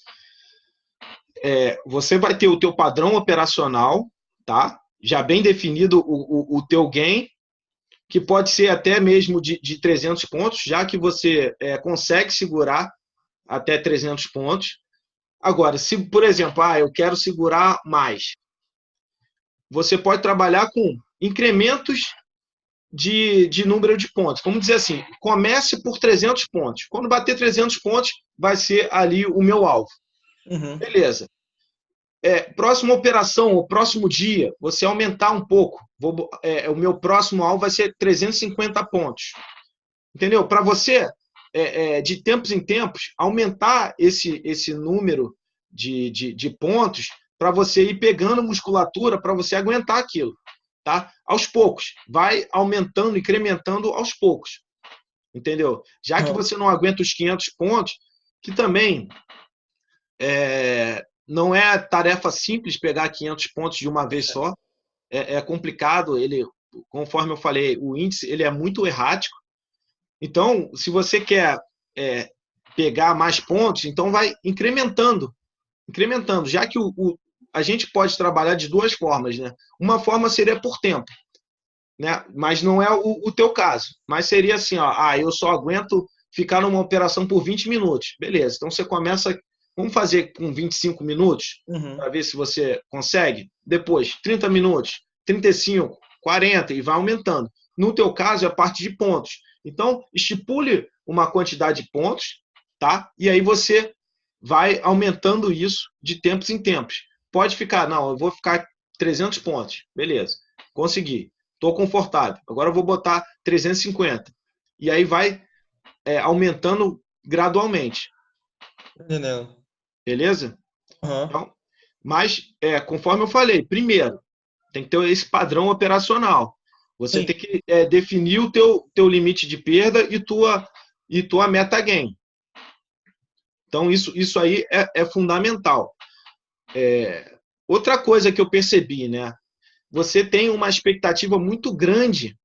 Você vai ter o teu padrão operacional, tá? Já bem definido o teu gain, que pode ser até mesmo de 300 pontos, já que você consegue segurar até 300 pontos. Agora, se, por exemplo, eu quero segurar mais, você pode trabalhar com incrementos de número de pontos. Vamos dizer assim, comece por 300 pontos. Quando bater 300 pontos, vai ser ali o meu alvo. Uhum. Beleza. Próxima operação, o próximo dia, você aumentar um pouco. O meu próximo alvo vai ser 350 pontos. Entendeu? Para você, de tempos em tempos, aumentar esse número de pontos para você ir pegando musculatura para você aguentar aquilo. Tá? Aos poucos. Vai aumentando, incrementando aos poucos. Entendeu? Já que Uhum. você não aguenta os 500 pontos, que também não é tarefa simples pegar 500 pontos de uma vez só. É complicado. Ele, conforme eu falei, o índice ele é muito errático. Então, se você quer pegar mais pontos, então vai incrementando. Incrementando. Já que a gente pode trabalhar de duas formas. Né? Uma forma seria por tempo. Né? Mas não é o teu caso. Mas seria assim, eu só aguento ficar numa operação por 20 minutos. Beleza, então você começa, vamos fazer com 25 minutos, Uhum. para ver se você consegue. Depois, 30 minutos, 35, 40 e vai aumentando. No teu caso, é a parte de pontos. Então, estipule uma quantidade de pontos, tá? E aí você vai aumentando isso de tempos em tempos. Pode ficar, não, eu vou ficar 300 pontos. Beleza, consegui. Estou confortável. Agora eu vou botar 350. E aí vai aumentando gradualmente. Entendendo. Beleza? Uhum. Então, mas, conforme eu falei, primeiro, tem que ter esse padrão operacional. Você Sim. tem que definir o teu limite de perda e tua meta gain. Então, isso aí é fundamental. Outra coisa que eu percebi, né? Você tem uma expectativa muito grande.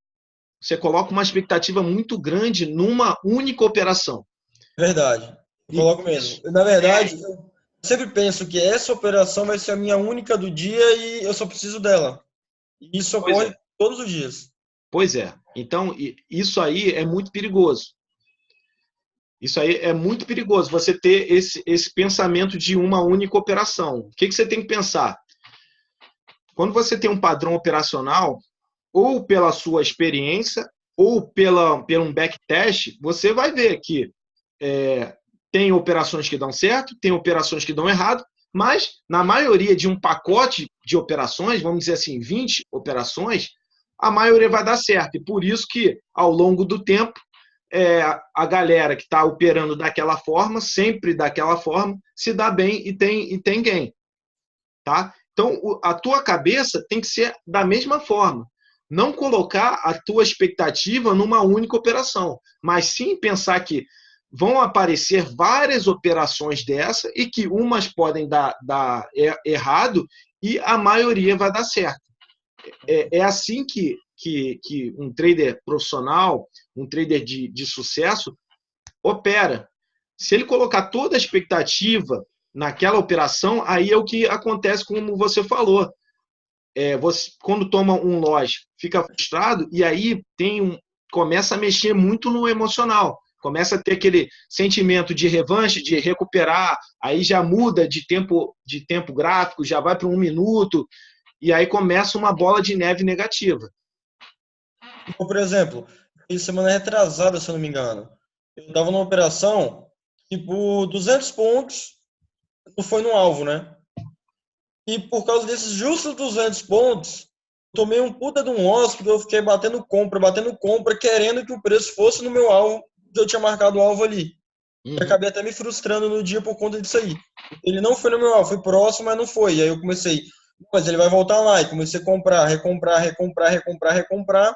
Você coloca uma expectativa muito grande numa única operação. Verdade. Eu E coloco mesmo. isso, Na verdade, eu sempre penso que essa operação vai ser a minha única do dia e eu só preciso dela. E isso pois ocorre é, todos os dias. pois é. Então, isso aí é muito perigoso. Isso aí é muito perigoso, você ter esse pensamento de uma única operação. O que você tem que pensar? Quando você tem um padrão operacional, ou pela sua experiência, ou pelo um backtest, você vai ver que tem operações que dão certo, tem operações que dão errado, mas na maioria de um pacote de operações, vamos dizer assim, 20 operações, a maioria vai dar certo. E por isso que, ao longo do tempo, a galera que está operando daquela forma, sempre daquela forma, se dá bem e tem gain. Tá? Então, a tua cabeça tem que ser da mesma forma. Não colocar a tua expectativa numa única operação, mas sim pensar que vão aparecer várias operações dessa e que umas podem dar errado e a maioria vai dar certo. É assim que um trader profissional, um trader de sucesso, opera. Se ele colocar toda a expectativa naquela operação, aí é o que acontece, como você falou. Você, quando toma um loss, fica frustrado e aí começa a mexer muito no emocional. Começa a ter aquele sentimento de revanche, de recuperar, aí já muda de tempo gráfico, já vai para 1 minuto, e aí começa uma bola de neve negativa. Então, por exemplo, semana retrasada, se eu não me engano, eu estava numa operação que por 200 pontos não foi no alvo, né? E por causa desses justos 200 pontos, tomei um puta de um loss, porque eu fiquei batendo compra, querendo que o preço fosse no meu alvo, que eu tinha marcado o alvo ali. Uhum. Eu acabei até me frustrando no dia por conta disso aí. Ele não foi no meu alvo, foi próximo, mas não foi. E aí eu comecei, mas ele vai voltar lá. E comecei a comprar, recomprar.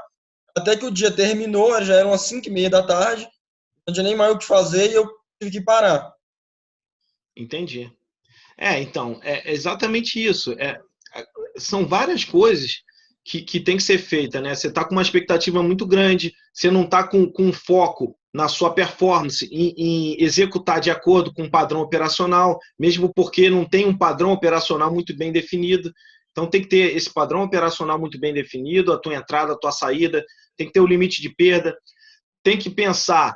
Até que o dia terminou, já eram as 5h30 da tarde, não tinha nem mais o que fazer e eu tive que parar. Entendi. Então, é exatamente isso. São várias coisas que tem que ser feita, né? Você está com uma expectativa muito grande, você não está com foco na sua performance, em executar de acordo com um padrão operacional, mesmo porque não tem um padrão operacional muito bem definido. Então tem que ter esse padrão operacional muito bem definido, a tua entrada, a tua saída, tem que ter o limite de perda, tem que pensar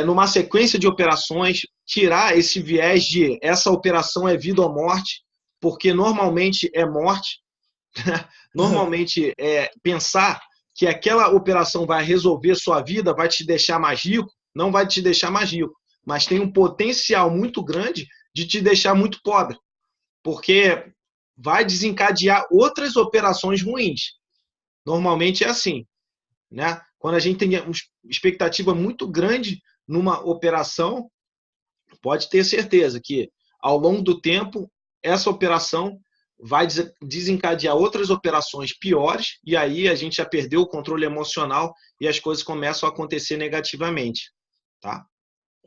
numa sequência de operações, tirar esse viés de essa operação é vida ou morte, porque normalmente é morte. Normalmente pensar que aquela operação vai resolver sua vida, vai te deixar mais rico, não vai te deixar mais rico, mas tem um potencial muito grande de te deixar muito pobre, porque vai desencadear outras operações ruins. Normalmente é assim, né? Quando a gente tem uma expectativa muito grande numa operação, pode ter certeza que ao longo do tempo essa operação vai desencadear outras operações piores e aí a gente já perdeu o controle emocional e as coisas começam a acontecer negativamente, tá?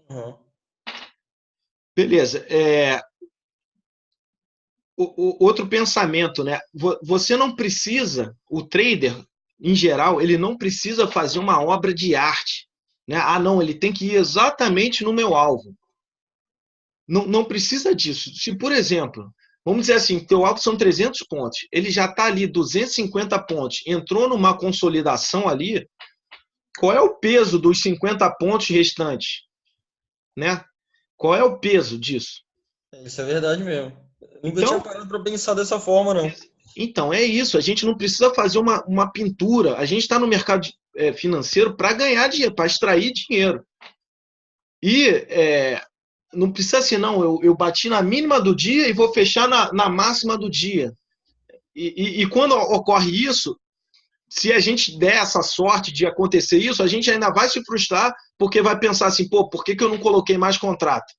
Uhum. Beleza. Outro pensamento, né? Você não precisa, o trader, em geral, ele não precisa fazer uma obra de arte, né? Não, ele tem que ir exatamente no meu alvo. Não precisa disso. Se, por exemplo, vamos dizer assim, teu alvo são 300 pontos, ele já está ali 250 pontos, entrou numa consolidação ali, qual é o peso dos 50 pontos restantes? Né? Qual é o peso disso? Isso é verdade mesmo. Eu nunca tinha Então, parado para pensar dessa forma, não. então, é isso. A gente não precisa fazer uma pintura. A gente está no mercado financeiro para ganhar dinheiro, para extrair dinheiro. E não precisa assim, não. Eu bati na mínima do dia e vou fechar na máxima do dia. E quando ocorre isso, se a gente der essa sorte de acontecer isso, a gente ainda vai se frustrar porque vai pensar assim, pô, por que eu não coloquei mais contrato?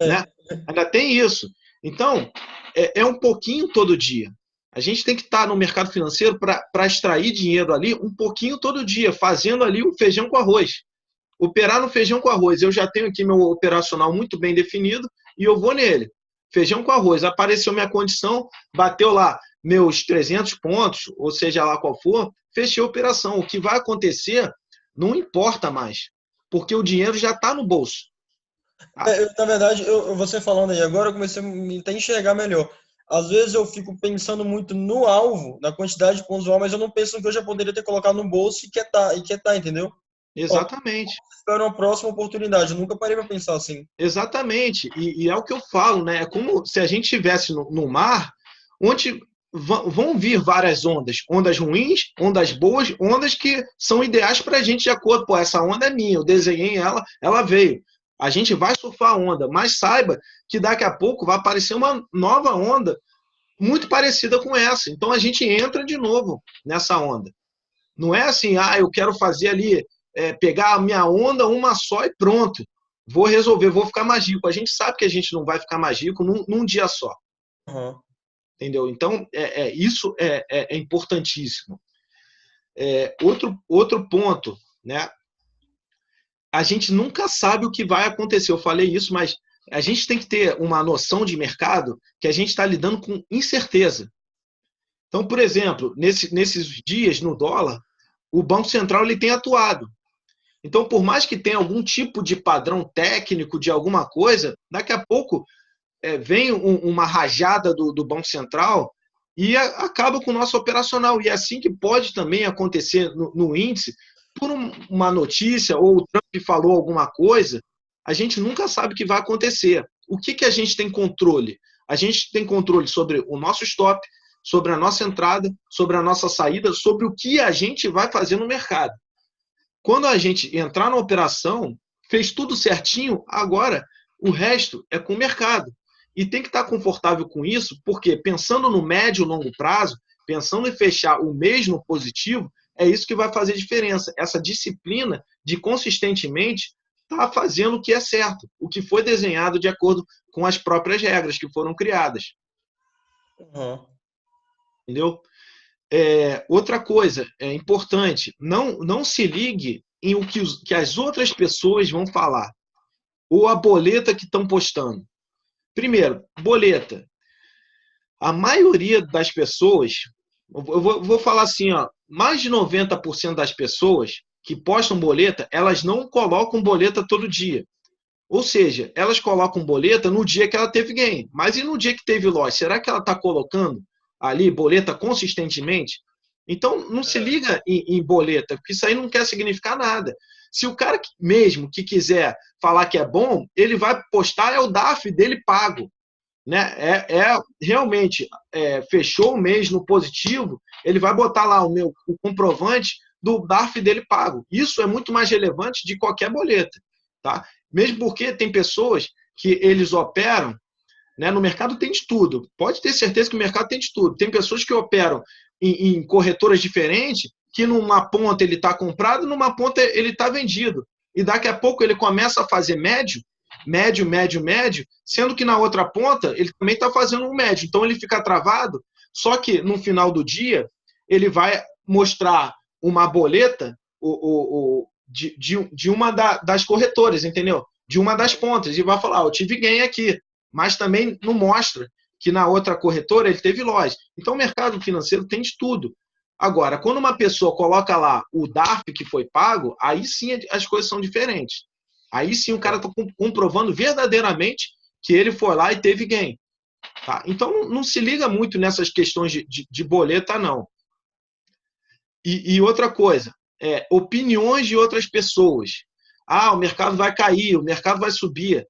Né? Ainda tem isso. Então, é um pouquinho todo dia. A gente tem que estar no mercado financeiro para extrair dinheiro ali um pouquinho todo dia, fazendo ali o feijão com arroz. Operar no feijão com arroz. Eu já tenho aqui meu operacional muito bem definido e eu vou nele. Feijão com arroz. Apareceu minha condição, bateu lá meus 300 pontos, ou seja lá qual for, fechei a operação. O que vai acontecer não importa mais, porque o dinheiro já está no bolso. Na verdade, você falando aí agora, eu comecei a me até enxergar melhor. Às vezes eu fico pensando muito no alvo, na quantidade de pontos do alvo, mas eu não penso no que eu já poderia ter colocado no bolso e quietar, entendeu? Ó, Exatamente. espero uma próxima oportunidade. Eu nunca parei para pensar assim. Exatamente. E é o que eu falo, né? É como se a gente estivesse no mar, onde vão vir várias ondas. Ondas ruins, ondas boas, ondas que são ideais para a gente de acordo. Pô, essa onda é minha, eu desenhei ela, ela veio. A gente vai surfar a onda, mas saiba que daqui a pouco vai aparecer uma nova onda muito parecida com essa. Então a gente entra de novo nessa onda. Não é assim, eu quero fazer ali, pegar a minha onda uma só e pronto. Vou resolver, vou ficar mais rico. A gente sabe que a gente não vai ficar mais rico num dia só. Uhum. Entendeu? Então, isso é importantíssimo. Outro ponto, né? A gente nunca sabe o que vai acontecer. Eu falei isso, mas a gente tem que ter uma noção de mercado que a gente está lidando com incerteza. Então, por exemplo, nesses dias no dólar, o Banco Central ele tem atuado. Então, por mais que tenha algum tipo de padrão técnico de alguma coisa, daqui a pouco vem uma rajada do Banco Central e acaba com o nosso operacional. E é assim que pode também acontecer no índice, por uma notícia ou o Trump falou alguma coisa, a gente nunca sabe o que vai acontecer. O que a gente tem controle? A gente tem controle sobre o nosso stop, sobre a nossa entrada, sobre a nossa saída, sobre o que a gente vai fazer no mercado. Quando a gente entrar na operação, fez tudo certinho, agora o resto é com o mercado. E tem que estar confortável com isso, porque pensando no médio e longo prazo, pensando em fechar o mês no positivo, é isso que vai fazer diferença. Essa disciplina de consistentemente estar fazendo o que é certo, o que foi desenhado de acordo com as próprias regras que foram criadas. Uhum. Entendeu? Outra coisa importante, não se ligue em o que as outras pessoas vão falar, ou a boleta que estão postando. Primeiro, boleta. A maioria das pessoas, eu vou falar assim, ó, mais de 90% das pessoas que postam boleta, elas não colocam boleta todo dia. Ou seja, elas colocam boleta no dia que ela teve gain. Mas e no dia que teve loss? Será que ela está colocando ali boleta consistentemente? Então, não se liga em boleta, porque isso aí não quer significar nada. Se o cara mesmo que quiser falar que é bom, ele vai postar o DARF dele pago. Né? Realmente, fechou o mês no positivo, ele vai botar lá o comprovante do DARF dele pago. Isso é muito mais relevante de qualquer boleta. Tá? Mesmo porque tem pessoas que eles operam, né, no mercado tem de tudo. Pode ter certeza que o mercado tem de tudo. Tem pessoas que operam em corretoras diferentes, que numa ponta ele está comprado, numa ponta ele está vendido. E daqui a pouco ele começa a fazer médio, sendo que na outra ponta ele também está fazendo um médio. Então ele fica travado, só que no final do dia ele vai mostrar uma boleta de uma das corretoras, entendeu? De uma das pontas, e vai falar, eu tive ganho aqui, mas também não mostra que na outra corretora ele teve loja. Então o mercado financeiro tem de tudo. Agora, quando uma pessoa coloca lá o DARF que foi pago, aí sim as coisas são diferentes. Aí sim o cara está comprovando verdadeiramente que ele foi lá e teve gain. Tá? Então não se liga muito nessas questões de boleta, não. E outra coisa, opiniões de outras pessoas. O mercado vai cair, o mercado vai subir.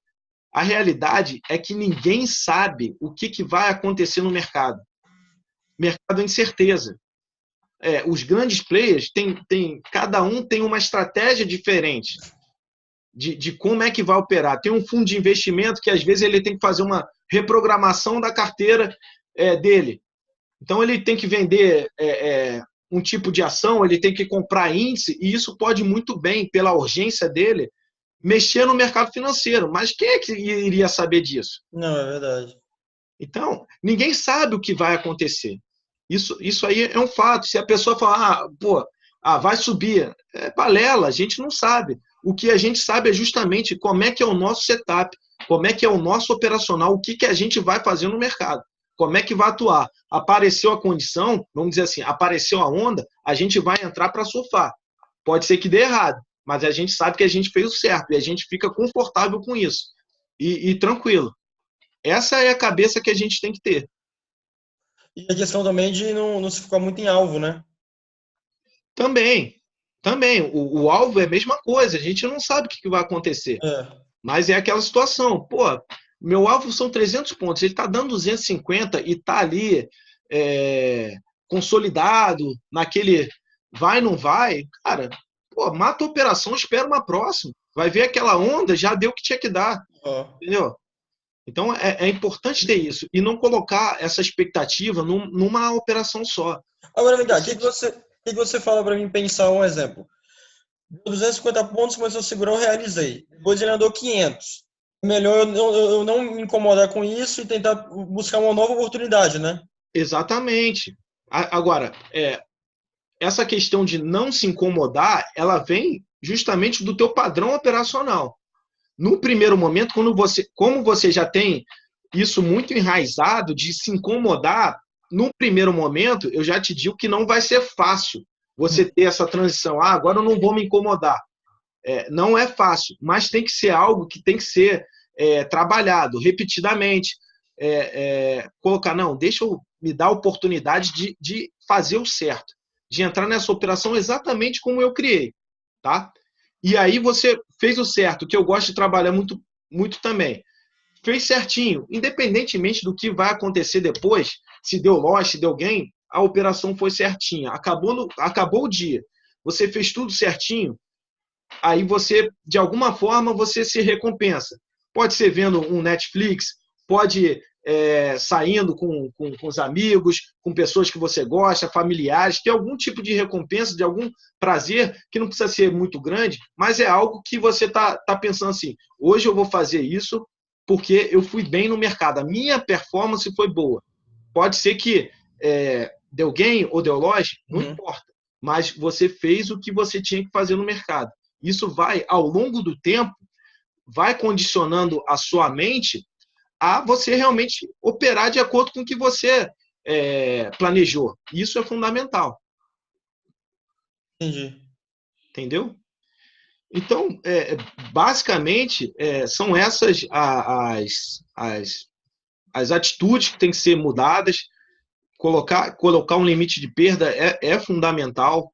A realidade é que ninguém sabe o que vai acontecer no mercado. Mercado é incerteza. Os grandes players, cada um tem uma estratégia diferente de como é que vai operar. Tem um fundo de investimento que, às vezes, ele tem que fazer uma reprogramação da carteira dele. Então, ele tem que vender um tipo de ação, ele tem que comprar índice, e isso pode muito bem, pela urgência dele, mexer no mercado financeiro. Mas quem é que iria saber disso? Não, é verdade. Então, ninguém sabe o que vai acontecer. Isso aí é um fato. Se a pessoa falar, vai subir, é balela, a gente não sabe. O que a gente sabe é justamente como é que é o nosso setup, como é que é o nosso operacional, o que a gente vai fazer no mercado, como é que vai atuar. Apareceu a condição, vamos dizer assim, apareceu a onda, a gente vai entrar para surfar. Pode ser que dê errado, mas a gente sabe que a gente fez o certo e a gente fica confortável com isso e tranquilo. Essa é a cabeça que a gente tem que ter. E a questão também de não se ficar muito em alvo, né? Também. O alvo é a mesma coisa, a gente não sabe o que vai acontecer. Mas é aquela situação, meu alvo são 300 pontos, ele está dando 250 e está ali consolidado, naquele vai, não vai, cara, mata a operação, espera uma próxima. Vai ver aquela onda, já deu o que tinha que dar. Entendeu? Então é importante ter isso e não colocar essa expectativa numa operação só. Agora, vem cá, o que você fala para mim pensar um exemplo? Deu 250 pontos, começou a segurar, eu realizei. Depois ele andou 500. Melhor eu não me incomodar com isso e tentar buscar uma nova oportunidade, né? Exatamente. Agora, essa questão de não se incomodar, ela vem justamente do teu padrão operacional. No primeiro momento, como você já tem isso muito enraizado de se incomodar, no primeiro momento, eu já te digo que não vai ser fácil você ter essa transição. Agora eu não vou me incomodar. Não é fácil, mas tem que ser algo que tem que ser trabalhado repetidamente. Colocar, não, deixa eu me dar a oportunidade de fazer o certo, de entrar nessa operação exatamente como eu criei, tá? E aí você fez o certo, que eu gosto de trabalhar muito, muito também. Fez certinho, independentemente do que vai acontecer depois, se deu loss, se deu gain, a operação foi certinha. Acabou o dia, você fez tudo certinho, aí você, de alguma forma, você se recompensa. Pode ser vendo um Netflix, pode saindo com os amigos, com pessoas que você gosta, familiares, ter algum tipo de recompensa, de algum prazer, que não precisa ser muito grande, mas é algo que você tá pensando assim, hoje eu vou fazer isso porque eu fui bem no mercado, a minha performance foi boa. Pode ser que deu gain ou deu loss, não importa, mas você fez o que você tinha que fazer no mercado. Isso vai, ao longo do tempo, vai condicionando a sua mente a você realmente operar de acordo com o que você planejou. Isso é fundamental. Entendi. Entendeu? Então, basicamente, são essas as atitudes que têm que ser mudadas. Colocar um limite de perda é fundamental.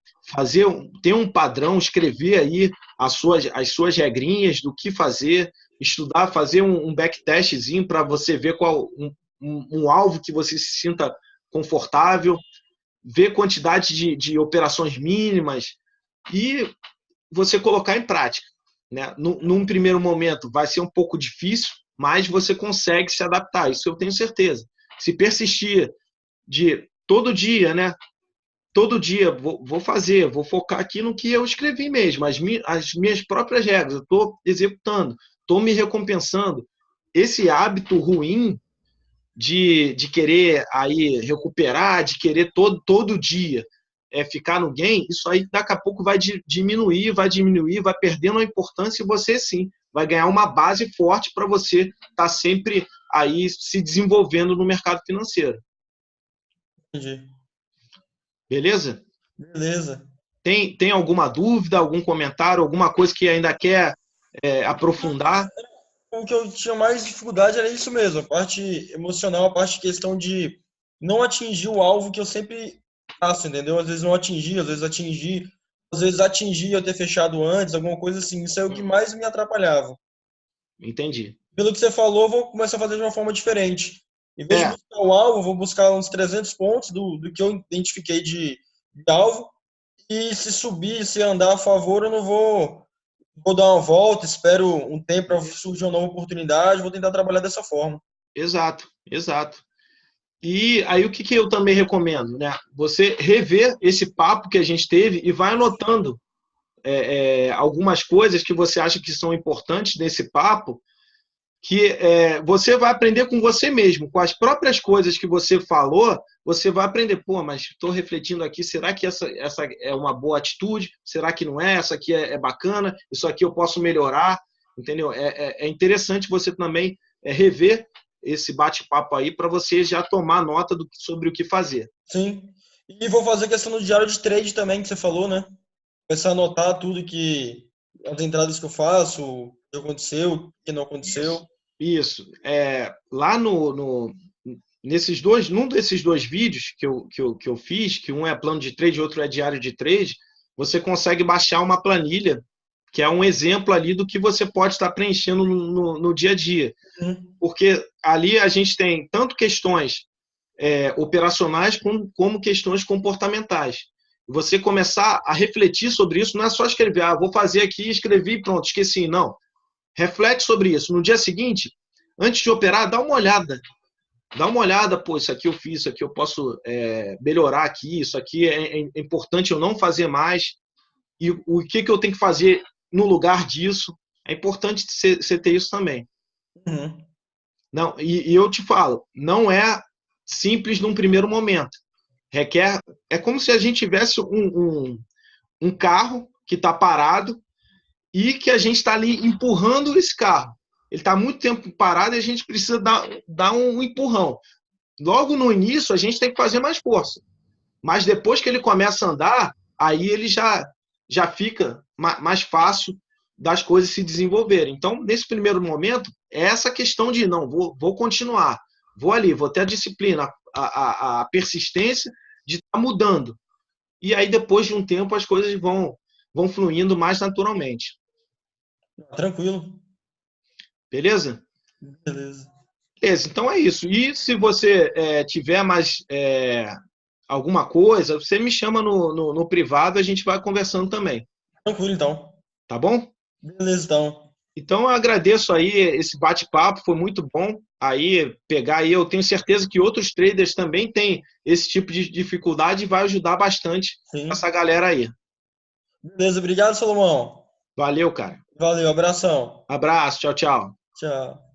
Ter um padrão, escrever aí as suas regrinhas do que fazer, estudar, fazer um backtestzinho para você ver qual um alvo que você se sinta confortável, ver quantidade de operações mínimas e você colocar em prática, né? Num primeiro momento vai ser um pouco difícil, mas você consegue se adaptar, isso eu tenho certeza. Se persistir de todo dia, né? Todo dia vou focar aqui no que eu escrevi mesmo, as minhas próprias regras, eu estou executando, estou me recompensando. Esse hábito ruim de querer aí recuperar, de querer todo dia ficar no game, isso aí daqui a pouco vai diminuir, vai perdendo a importância e você sim vai ganhar uma base forte para você estar sempre aí se desenvolvendo no mercado financeiro. Entendi. Beleza? Beleza. Tem alguma dúvida, algum comentário, alguma coisa que ainda quer aprofundar? O que eu tinha mais dificuldade era isso mesmo, a parte emocional, a parte de questão de não atingir o alvo que eu sempre faço, entendeu? Às vezes não atingir, às vezes atingir eu ter fechado antes, alguma coisa assim. Isso é o que mais me atrapalhava. Entendi. Pelo que você falou, eu vou começar a fazer de uma forma diferente. Em vez de É, buscar o alvo, eu vou buscar uns 300 pontos do que eu identifiquei de alvo. E se subir, se andar a favor, eu não vou dar uma volta, espero um tempo para surgir uma nova oportunidade, vou tentar trabalhar dessa forma. exato, exato. E aí o que eu também recomendo, né? Você rever esse papo que a gente teve e vai anotando algumas coisas que você acha que são importantes nesse papo, que você vai aprender com você mesmo, com as próprias coisas que você falou, você vai aprender, pô, mas estou refletindo aqui, será que essa é uma boa atitude? Será que não é? Essa aqui é bacana? Isso aqui eu posso melhorar? Entendeu? É interessante você também rever esse bate-papo aí para você já tomar nota sobre o que fazer. Sim. E vou fazer a questão do diário de trade também, que você falou, né? Começar a anotar tudo que as entradas que eu faço, o que aconteceu, o que não aconteceu. Isso. Lá num desses dois vídeos que eu fiz, que um é plano de trade e outro é diário de trade, você consegue baixar uma planilha, que é um exemplo ali do que você pode estar preenchendo no dia a dia. Uhum. Porque ali a gente tem tanto questões operacionais como questões comportamentais. Você começar a refletir sobre isso, não é só escrever, vou fazer aqui, escrevi e pronto, esqueci. Não. Reflete sobre isso. No dia seguinte, antes de operar, dá uma olhada. Dá uma olhada, pô, isso aqui eu fiz, isso aqui eu posso melhorar aqui, isso aqui é importante eu não fazer mais. E o que eu tenho que fazer no lugar disso. É importante você ter isso também. Uhum. Não, e eu te falo, não é simples num primeiro momento. Requer. É como se a gente tivesse um carro que está parado e que a gente está ali empurrando esse carro. Ele está muito tempo parado e a gente precisa dar um empurrão. Logo no início, a gente tem que fazer mais força. Mas depois que ele começa a andar, aí ele já fica mais fácil das coisas se desenvolverem. Então, nesse primeiro momento, é essa questão de não, vou continuar, vou ali, vou ter a disciplina, a persistência de estar mudando. E aí, depois de um tempo, as coisas vão fluindo mais naturalmente. Tranquilo. Beleza? Beleza. Beleza, então é isso. E se você tiver mais alguma coisa, você me chama no privado, a gente vai conversando também. Tranquilo, então. Tá bom? Beleza, então. Então eu agradeço aí esse bate-papo, foi muito bom. Aí pegar aí, eu tenho certeza que outros traders também têm esse tipo de dificuldade e vai ajudar bastante Sim. essa galera aí. Beleza, obrigado, Salomão. Valeu, cara. Valeu, abração. Abraço, tchau, tchau. Tchau.